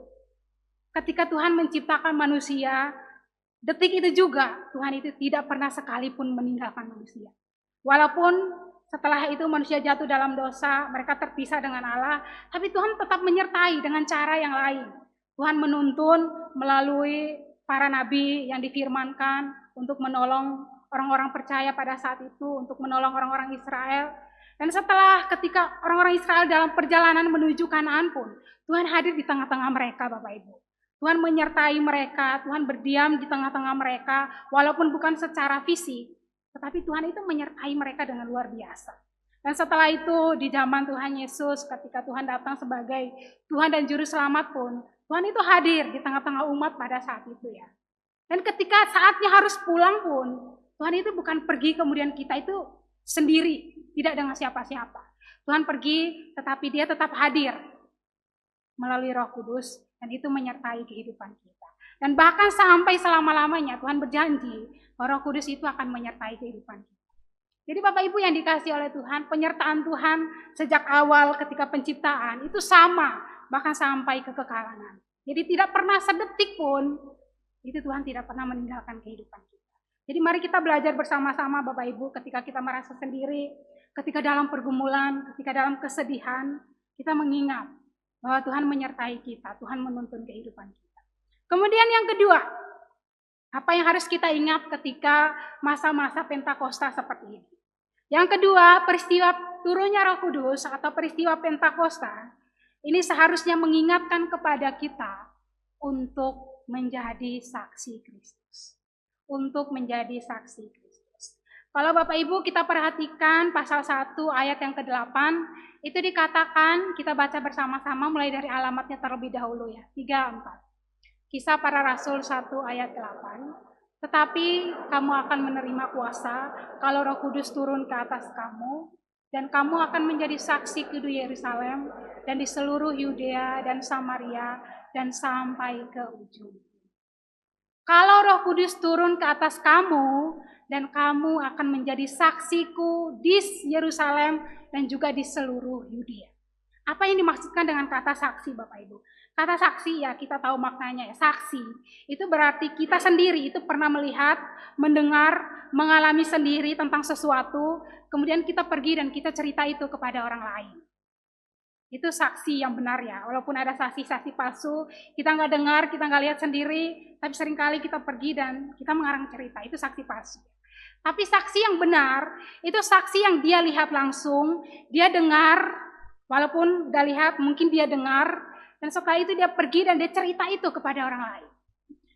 Speaker 4: ketika Tuhan menciptakan manusia, detik itu juga Tuhan itu tidak pernah sekalipun meninggalkan manusia. Walaupun setelah itu manusia jatuh dalam dosa, mereka terpisah dengan Allah, tapi Tuhan tetap menyertai dengan cara yang lain. Tuhan menuntun melalui para nabi yang difirmankan untuk menolong orang-orang percaya pada saat itu, untuk menolong orang-orang Israel. Dan setelah ketika orang-orang Israel dalam perjalanan menuju Kanaan pun, Tuhan hadir di tengah-tengah mereka Bapak Ibu. Tuhan menyertai mereka, Tuhan berdiam di tengah-tengah mereka, walaupun bukan secara fisik, tetapi Tuhan itu menyertai mereka dengan luar biasa. Dan setelah itu di zaman Tuhan Yesus, ketika Tuhan datang sebagai Tuhan dan Juru Selamat pun, Tuhan itu hadir di tengah-tengah umat pada saat itu ya. Dan ketika saatnya harus pulang pun, Tuhan itu bukan pergi kemudian kita itu sendiri, tidak dengan siapa-siapa. Tuhan pergi tetapi dia tetap hadir melalui Roh Kudus dan itu menyertai kehidupan kita. Dan bahkan sampai selama-lamanya Tuhan berjanji bahwa Roh Kudus itu akan menyertai kehidupan kita. Jadi Bapak Ibu yang dikasihi oleh Tuhan, penyertaan Tuhan sejak awal ketika penciptaan itu sama, bahkan sampai kekekalan. Jadi tidak pernah sedetik pun itu Tuhan tidak pernah meninggalkan kehidupan kita. Jadi mari kita belajar bersama-sama Bapak Ibu ketika kita merasa sendiri, ketika dalam pergumulan, ketika dalam kesedihan, kita mengingat bahwa Tuhan menyertai kita, Tuhan menuntun kehidupan kita. Kemudian yang kedua, apa yang harus kita ingat ketika masa-masa Pentakosta seperti ini? Yang kedua, peristiwa turunnya Roh Kudus atau peristiwa Pentakosta ini seharusnya mengingatkan kepada kita untuk menjadi saksi Kristus. Untuk menjadi saksi Kristus. Kalau Bapak Ibu kita perhatikan pasal 1 ayat yang ke-8, itu dikatakan, kita baca bersama-sama mulai dari alamatnya terlebih dahulu ya, 3-4. Kisah Para Rasul 1 ayat 8. Tetapi kamu akan menerima kuasa kalau Roh Kudus turun ke atas kamu, dan kamu akan menjadi saksi di Yerusalem dan di seluruh Yudea dan Samaria dan sampai ke ujung. Kalau Roh Kudus turun ke atas kamu, dan kamu akan menjadi saksiku di Yerusalem dan juga di seluruh Yudea. Apa yang dimaksudkan dengan kata saksi Bapak Ibu? Kata saksi ya kita tahu maknanya ya, saksi. Itu berarti kita sendiri itu pernah melihat, mendengar, mengalami sendiri tentang sesuatu, kemudian kita pergi dan kita cerita itu kepada orang lain. Itu saksi yang benar ya, walaupun ada saksi-saksi palsu, kita nggak dengar, kita nggak lihat sendiri, tapi seringkali kita pergi dan kita mengarang cerita, itu saksi palsu. Tapi saksi yang benar, itu saksi yang dia lihat langsung, dia dengar, walaupun udah lihat mungkin dia dengar, dan setelah itu dia pergi dan dia cerita itu kepada orang lain.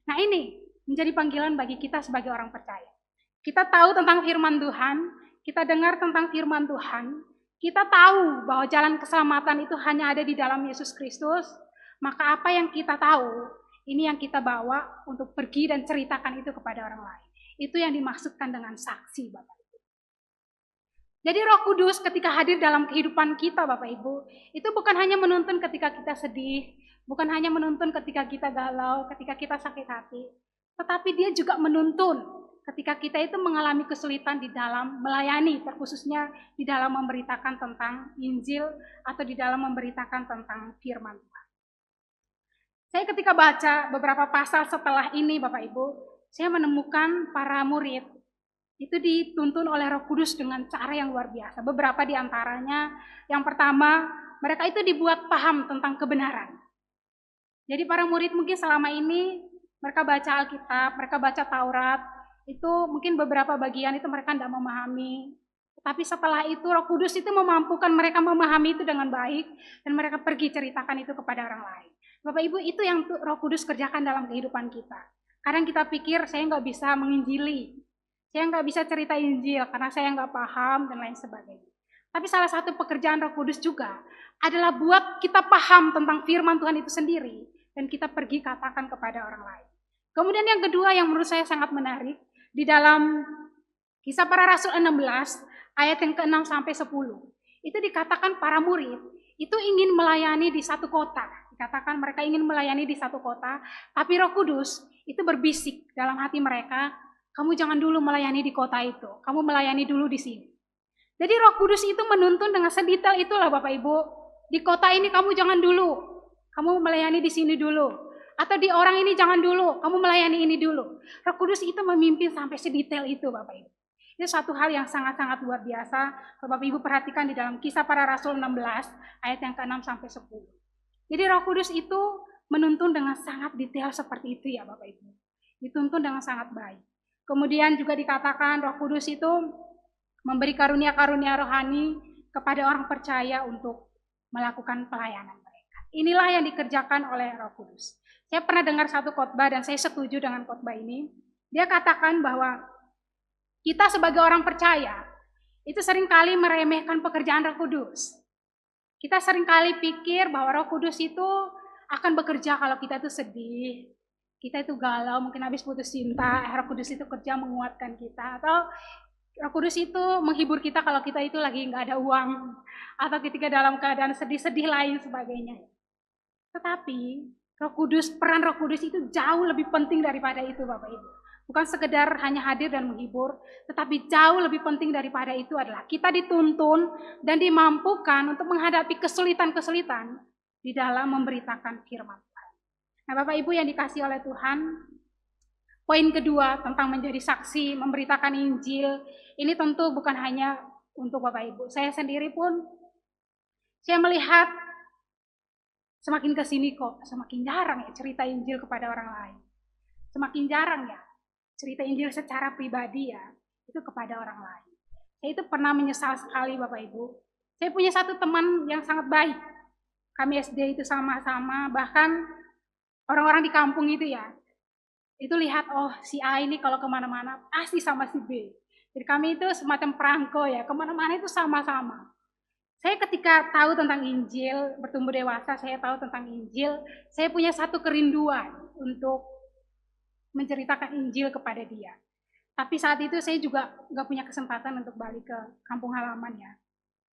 Speaker 4: Nah ini menjadi panggilan bagi kita sebagai orang percaya. Kita tahu tentang firman Tuhan, kita dengar tentang firman Tuhan, kita tahu bahwa jalan keselamatan itu hanya ada di dalam Yesus Kristus, maka apa yang kita tahu, ini yang kita bawa untuk pergi dan ceritakan itu kepada orang lain. Itu yang dimaksudkan dengan saksi, Bapak Ibu. Jadi Roh Kudus ketika hadir dalam kehidupan kita, Bapak Ibu, itu bukan hanya menuntun ketika kita sedih, bukan hanya menuntun ketika kita galau, ketika kita sakit hati, tetapi dia juga menuntun ketika kita itu mengalami kesulitan di dalam melayani, terkhususnya di dalam memberitakan tentang Injil atau di dalam memberitakan tentang firman Tuhan. Saya ketika baca beberapa pasal setelah ini, Bapak Ibu, saya menemukan para murid itu dituntun oleh Roh Kudus dengan cara yang luar biasa. Beberapa di antaranya, yang pertama, mereka itu dibuat paham tentang kebenaran. Jadi para murid mungkin selama ini mereka baca Alkitab, mereka baca Taurat, itu mungkin beberapa bagian itu mereka tidak memahami. Tapi setelah itu Roh Kudus itu memampukan mereka memahami itu dengan baik, dan mereka pergi ceritakan itu kepada orang lain. Bapak Ibu, itu yang Roh Kudus kerjakan dalam kehidupan kita. Kadang kita pikir saya nggak bisa menginjili, saya nggak bisa cerita Injil karena saya nggak paham dan lain sebagainya. Tapi salah satu pekerjaan Roh Kudus juga adalah buat kita paham tentang firman Tuhan itu sendiri, dan kita pergi katakan kepada orang lain. Kemudian yang kedua yang menurut saya sangat menarik, di dalam Kisah Para Rasul 16, ayat yang ke-6 sampai 10, itu dikatakan para murid itu ingin melayani di satu kota. Dikatakan mereka ingin melayani di satu kota, tapi Roh Kudus itu berbisik dalam hati mereka, kamu jangan dulu melayani di kota itu, kamu melayani dulu di sini. Jadi Roh Kudus itu menuntun dengan sedetail itulah Bapak Ibu, di kota ini kamu jangan dulu, kamu melayani di sini dulu. Atau di orang ini jangan dulu, kamu melayani ini dulu. Roh Kudus itu memimpin sampai sedetail itu Bapak Ibu. Itu suatu hal yang sangat-sangat luar biasa. Kalau Bapak Ibu perhatikan di dalam Kisah Para Rasul 16, ayat yang ke-6 sampai 10. Jadi Roh Kudus itu menuntun dengan sangat detail seperti itu ya Bapak Ibu. Dituntun dengan sangat baik. Kemudian juga dikatakan Roh Kudus itu memberi karunia-karunia rohani kepada orang percaya untuk melakukan pelayanan mereka. Inilah yang dikerjakan oleh Roh Kudus. Saya pernah dengar satu khotbah dan saya setuju dengan khotbah ini. Dia katakan bahwa kita sebagai orang percaya itu seringkali meremehkan pekerjaan Roh Kudus. Kita seringkali pikir bahwa Roh Kudus itu akan bekerja kalau kita itu sedih, kita itu galau, mungkin habis putus cinta, Roh Kudus itu kerja menguatkan kita, atau Roh Kudus itu menghibur kita kalau kita itu lagi nggak ada uang, atau ketika dalam keadaan sedih-sedih lain sebagainya. Tetapi peran Roh Kudus itu jauh lebih penting daripada itu Bapak Ibu. Bukan sekedar hanya hadir dan menghibur, tetapi jauh lebih penting daripada itu adalah kita dituntun dan dimampukan untuk menghadapi kesulitan-kesulitan di dalam memberitakan firman Tuhan. Nah Bapak Ibu yang dikasihi oleh Tuhan, poin kedua tentang menjadi saksi, memberitakan Injil, ini tentu bukan hanya untuk Bapak Ibu. Saya sendiri pun, saya melihat semakin kesini kok, semakin jarang ya cerita Injil kepada orang lain. Semakin jarang ya cerita Injil secara pribadi ya, itu kepada orang lain. Saya itu pernah menyesal sekali Bapak Ibu. Saya punya satu teman yang sangat baik. Kami SD itu sama-sama, bahkan orang-orang di kampung itu ya, itu lihat, oh si A ini kalau kemana-mana pasti sama si B. Jadi kami itu semacam perangko ya, kemana-mana itu sama-sama. Saya ketika tahu tentang Injil, bertumbuh dewasa, saya tahu tentang Injil, saya punya satu kerinduan untuk menceritakan Injil kepada dia. Tapi saat itu saya juga nggak punya kesempatan untuk balik ke kampung halaman ya.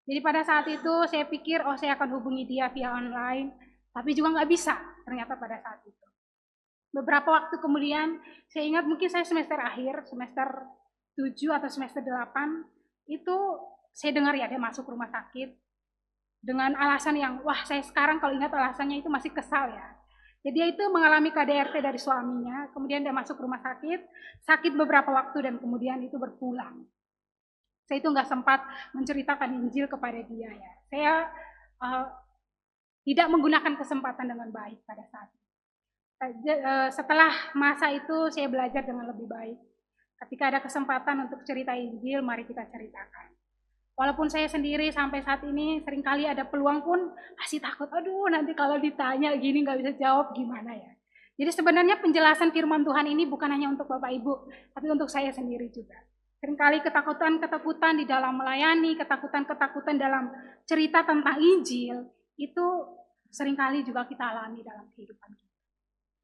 Speaker 4: Jadi pada saat itu saya pikir, oh saya akan hubungi dia via online, tapi juga nggak bisa ternyata pada saat itu. Beberapa waktu kemudian, saya ingat mungkin saya semester akhir, semester 7 atau semester 8, itu saya dengar ya dia masuk rumah sakit dengan alasan yang, wah saya sekarang kalau ingat alasannya itu masih kesal ya. Jadi dia itu mengalami KDRT dari suaminya, kemudian dia masuk rumah sakit beberapa waktu dan kemudian itu berpulang. Saya itu nggak sempat menceritakan Injil kepada dia ya. Saya tidak menggunakan kesempatan dengan baik pada saat itu. Setelah masa itu saya belajar dengan lebih baik. Ketika ada kesempatan untuk cerita Injil, mari kita ceritakan. Walaupun saya sendiri sampai saat ini seringkali ada peluang pun masih takut, aduh nanti kalau ditanya gini nggak bisa jawab gimana ya. Jadi sebenarnya penjelasan firman Tuhan ini bukan hanya untuk Bapak Ibu, tapi untuk saya sendiri juga. Seringkali ketakutan-ketakutan di dalam melayani, ketakutan-ketakutan dalam cerita tentang Injil, itu seringkali juga kita alami dalam kehidupan kita.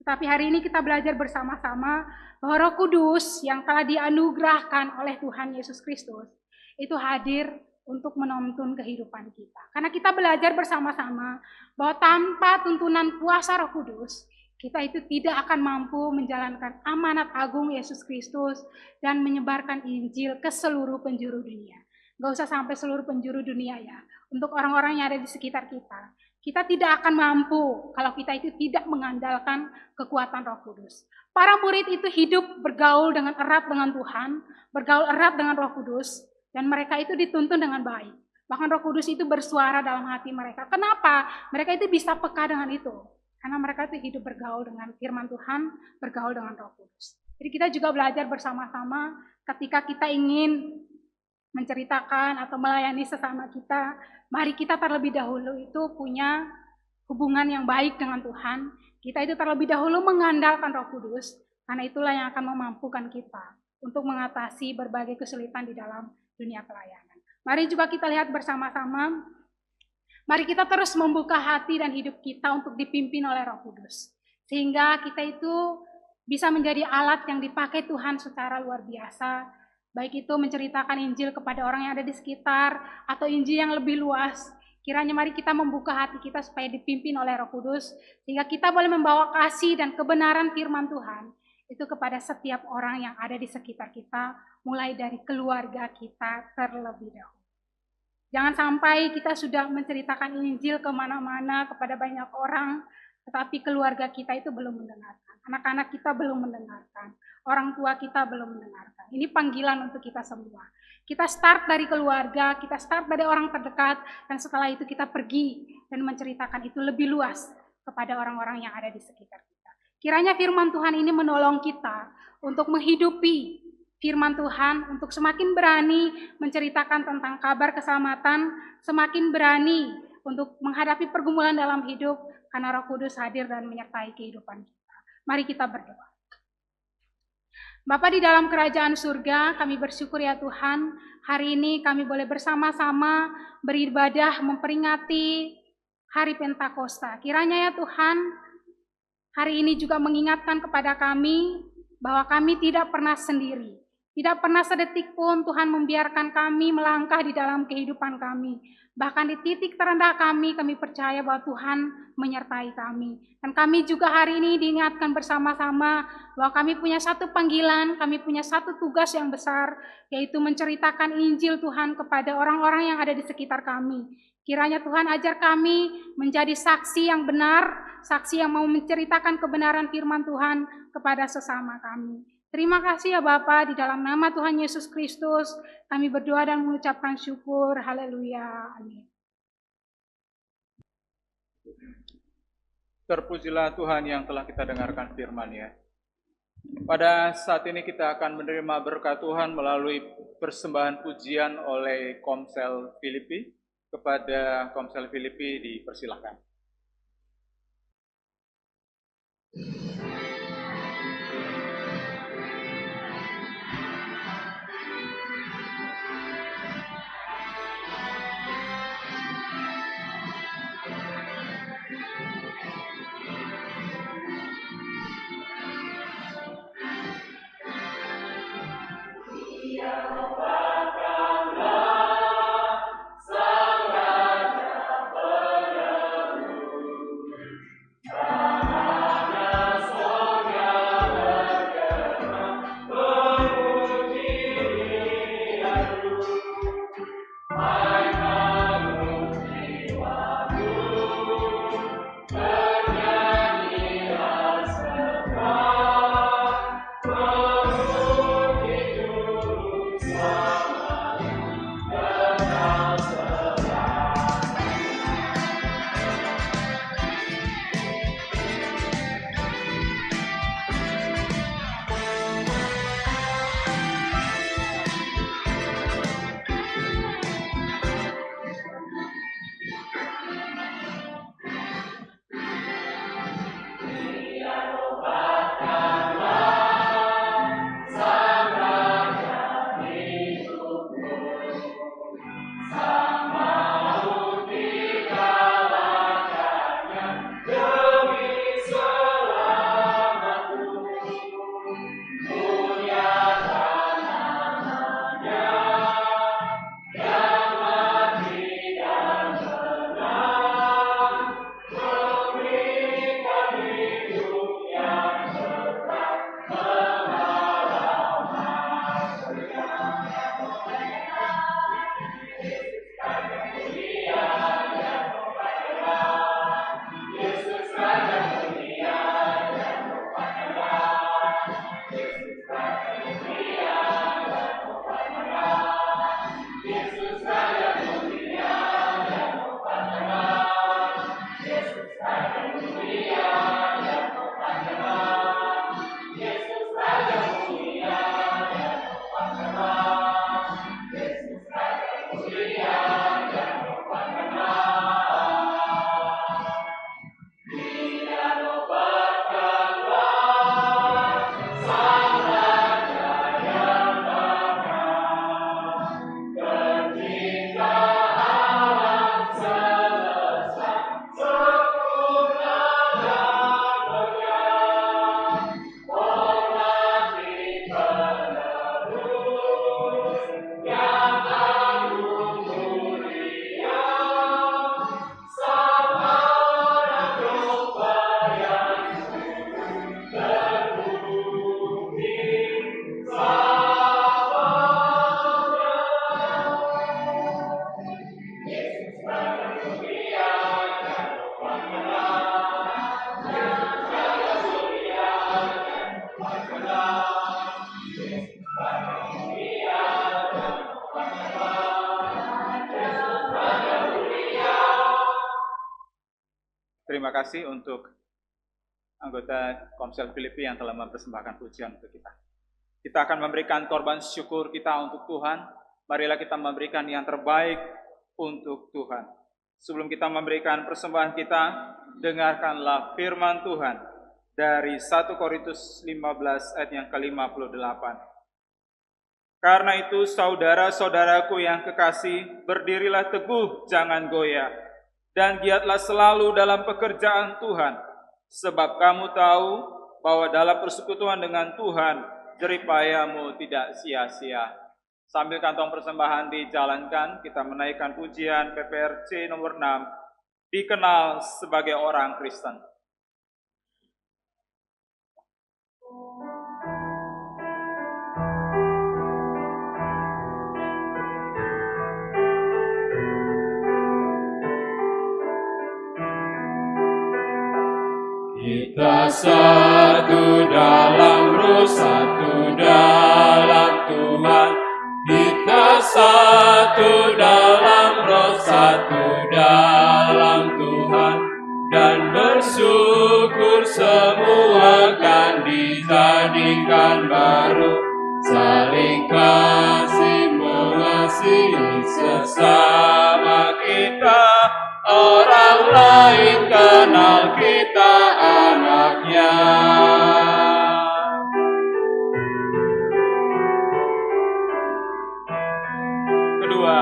Speaker 4: Tetapi hari ini kita belajar bersama-sama bahwa Roh Kudus yang telah dianugerahkan oleh Tuhan Yesus Kristus, itu hadir untuk menuntun kehidupan kita. Karena kita belajar bersama-sama bahwa tanpa tuntunan kuasa Roh Kudus, kita itu tidak akan mampu menjalankan amanat agung Yesus Kristus dan menyebarkan Injil ke seluruh penjuru dunia. Gak usah sampai seluruh penjuru dunia ya. Untuk orang-orang yang ada di sekitar kita. Kita tidak akan mampu kalau kita itu tidak mengandalkan kekuatan Roh Kudus. Para murid itu hidup bergaul dengan erat dengan Tuhan, bergaul erat dengan Roh Kudus, dan mereka itu dituntun dengan baik. Bahkan Roh Kudus itu bersuara dalam hati mereka. Kenapa? Mereka itu bisa peka dengan itu. Karena mereka itu hidup bergaul dengan firman Tuhan, bergaul dengan Roh Kudus. Jadi kita juga belajar bersama-sama ketika kita ingin menceritakan atau melayani sesama kita, mari kita terlebih dahulu itu punya hubungan yang baik dengan Tuhan. Kita itu terlebih dahulu mengandalkan Roh Kudus, karena itulah yang akan memampukan kita untuk mengatasi berbagai kesulitan di dalam dunia pelayanan. Mari juga kita lihat bersama-sama. Mari kita terus membuka hati dan hidup kita untuk dipimpin oleh Roh Kudus. Sehingga kita itu bisa menjadi alat yang dipakai Tuhan secara luar biasa. Baik itu menceritakan Injil kepada orang yang ada di sekitar, atau Injil yang lebih luas. Kiranya mari kita membuka hati kita supaya dipimpin oleh Roh Kudus. Sehingga kita boleh membawa kasih dan kebenaran firman Tuhan itu kepada setiap orang yang ada di sekitar kita. Mulai dari keluarga kita terlebih dahulu. Jangan sampai kita sudah menceritakan Injil kemana-mana kepada banyak orang, tetapi keluarga kita itu belum mendengarkan. Anak-anak kita belum mendengarkan. Orang tua kita belum mendengarkan. Ini panggilan untuk kita semua. Kita start dari keluarga, kita start dari orang terdekat, dan setelah itu kita pergi dan menceritakan itu lebih luas kepada orang-orang yang ada di sekitar kita. Kiranya firman Tuhan ini menolong kita untuk menghidupi firman Tuhan, untuk semakin berani menceritakan tentang kabar keselamatan, semakin berani untuk menghadapi pergumulan dalam hidup, karena Roh Kudus hadir dan menyertai kehidupan kita. Mari kita berdoa. Bapa di dalam kerajaan surga, kami bersyukur ya Tuhan, hari ini kami boleh bersama-sama beribadah memperingati hari Pentakosta. Kiranya ya Tuhan, hari ini juga mengingatkan kepada kami bahwa kami tidak pernah sendiri. Tidak pernah sedetik pun Tuhan membiarkan kami melangkah di dalam kehidupan kami. Bahkan di titik terendah kami percaya bahwa Tuhan menyertai kami. Dan kami juga hari ini diingatkan bersama-sama bahwa kami punya satu panggilan, kami punya satu tugas yang besar, yaitu menceritakan Injil Tuhan kepada orang-orang yang ada di sekitar kami. Kiranya Tuhan ajar kami menjadi saksi yang benar, saksi yang mau menceritakan kebenaran firman Tuhan kepada sesama kami. Terima kasih ya Bapa, di dalam nama Tuhan Yesus Kristus, kami berdoa dan mengucapkan syukur. Haleluya. Amin.
Speaker 1: Terpujilah Tuhan yang telah kita dengarkan firman-Nya. Pada saat ini kita akan menerima berkat Tuhan melalui persembahan pujian oleh Komsel Filipi. Kepada Komsel Filipi dipersilahkan. terima kasih untuk anggota Komsel Filipi yang telah mempersembahkan pujian untuk kita. Kita akan memberikan korban syukur kita untuk Tuhan. Marilah kita memberikan yang terbaik untuk Tuhan. Sebelum kita memberikan persembahan kita, dengarkanlah firman Tuhan dari 1 Korintus 15 ayat yang ke-58. Karena itu saudara-saudaraku yang kekasih, berdirilah teguh, jangan goyah, dan giatlah selalu dalam pekerjaan Tuhan, sebab kamu tahu bahwa dalam persekutuan dengan Tuhan, jeripayamu tidak sia-sia. Sambil kantong persembahan dijalankan, kita menaikkan pujian PPRC nomor 6, dikenal sebagai orang Kristen.
Speaker 2: Kita satu dalam Roh, satu dalam Tuhan. Kita satu dalam Roh, satu dalam Tuhan. Dan bersyukur semua akan dijadikan baru. Saling kasih mengasihi sesama kita. Orang lain kenal kita anaknya.
Speaker 1: Kedua,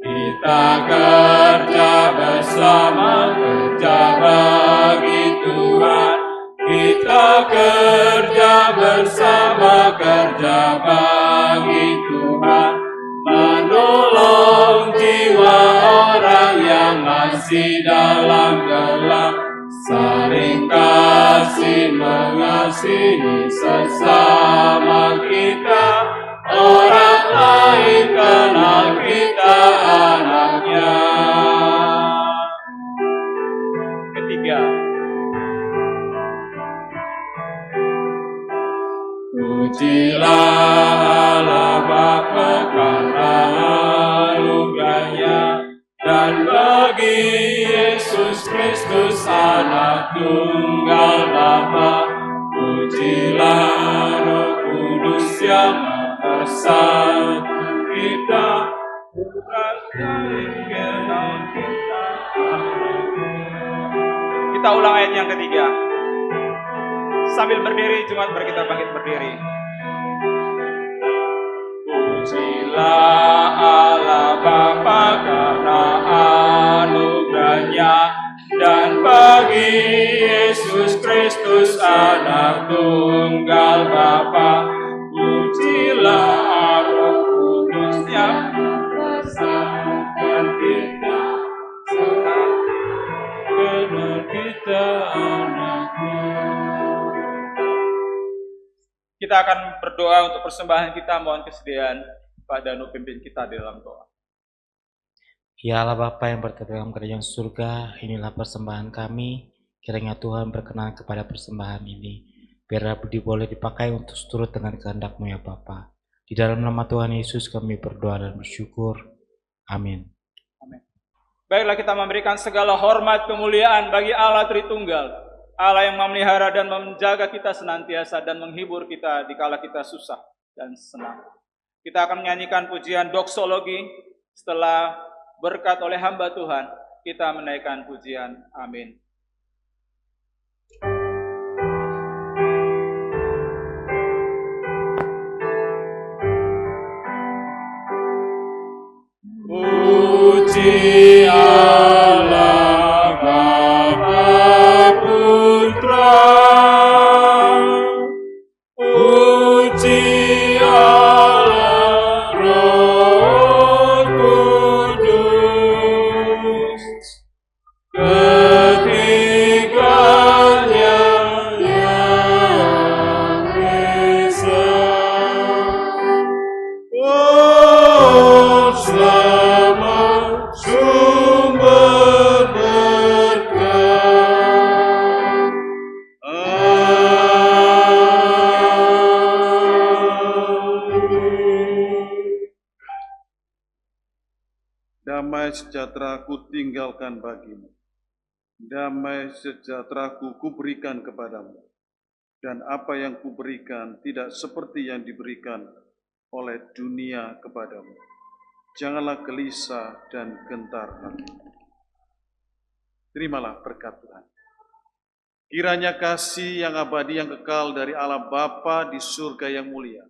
Speaker 2: kita kerja bersama, kerja bagi Tuhan. Kita kerja bersama, kerja bagi Tuhan. Menolong jiwa orang yang masih dalam gelap. Saling kasih mengasihi sesama kita. Orang lain kenal kita anaknya.
Speaker 1: ketiga,
Speaker 2: Pujilah Allah Bapa karena anugerahnya, dan bagi Yesus Kristus Anak Tunggal Bapa. Pujilah Roh Kudus yang mempersatu kita, bukan dari kenal kita.
Speaker 1: kita ulang ayat yang ketiga. Sambil berdiri, jemaat mari kita bangkit berdiri.
Speaker 2: Pujilah Allah Bapa karena anugerahnya, dan bagi Yesus Kristus Anak Tunggal Bapa. Pujilah Roh Kudus yang mempersatukan kita, benar kita anaknya.
Speaker 1: Kita akan berdoa untuk persembahan kita, mohon kesediaan Pak Danu pimpin kita di dalam doa.
Speaker 5: Ya Allah Bapa yang berada dalam kerajaan surga, inilah persembahan kami. Kiranya Tuhan berkenan kepada persembahan ini. Biarlah boleh dipakai untuk seturut dengan kehendak-Mu ya Bapa. Di dalam nama Tuhan Yesus kami berdoa dan bersyukur. Amin.
Speaker 1: Baiklah, kita memberikan segala hormat kemuliaan bagi Allah Tritunggal, Allah yang memelihara dan menjaga kita senantiasa dan menghibur kita dikala kita susah dan senang. Kita akan menyanyikan pujian doksologi. Setelah berkat oleh hamba Tuhan, kita menaikkan pujian. Amin.
Speaker 2: Puji Allah Bapa Putra, puji Allah Roh Kudus, ketiganya yang esa. Oh, selamat sumber berkat. Amin.
Speaker 3: Damai sejahtera ku tinggalkan bagimu. damai sejahtera-Ku kuberikan kepadamu, dan apa yang kuberikan tidak seperti yang diberikan oleh dunia kepadamu. Janganlah gelisah dan gentar hati. Terimalah berkat Tuhan. Kiranya kasih yang abadi yang kekal dari Allah Bapa di surga yang mulia,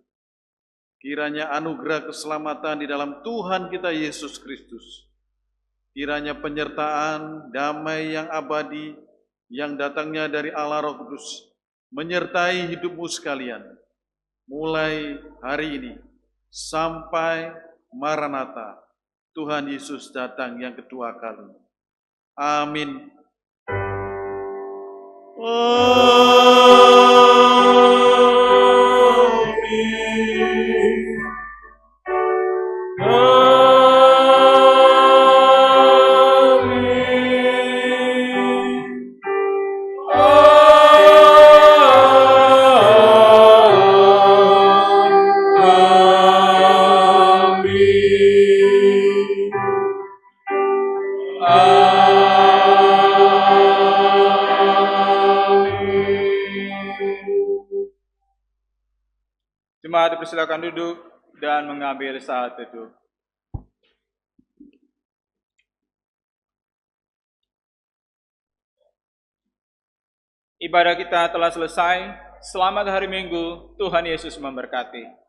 Speaker 3: kiranya anugerah keselamatan di dalam Tuhan kita Yesus Kristus, kiranya penyertaan damai yang abadi yang datangnya dari Allah Roh Kudus menyertai hidupmu sekalian, mulai hari ini sampai Maranatha, Tuhan Yesus datang yang kedua kali. Amin.
Speaker 1: Jemaat dipersilakan duduk dan mengambil saat teduh. Ibadah kita telah selesai. Selamat hari Minggu. Tuhan Yesus memberkati.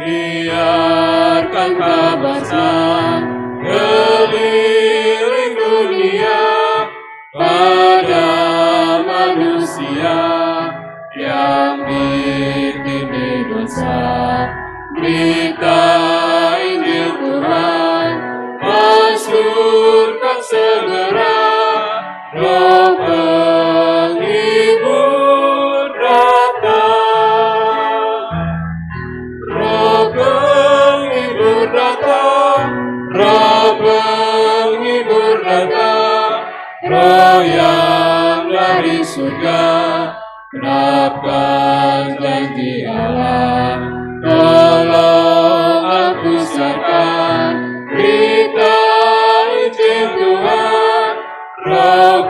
Speaker 2: Biarkan kabar keliling dunia pada manusia yang bikin dosa. Berita Injil Tuhan masyurkan segera, Roh penghibur datang. Roh penghibur datang, Roh penghibur datang, Roh yang dari surga, genapkan janji Allah. Tolong hapuskan berita Injil Tuhan, Roh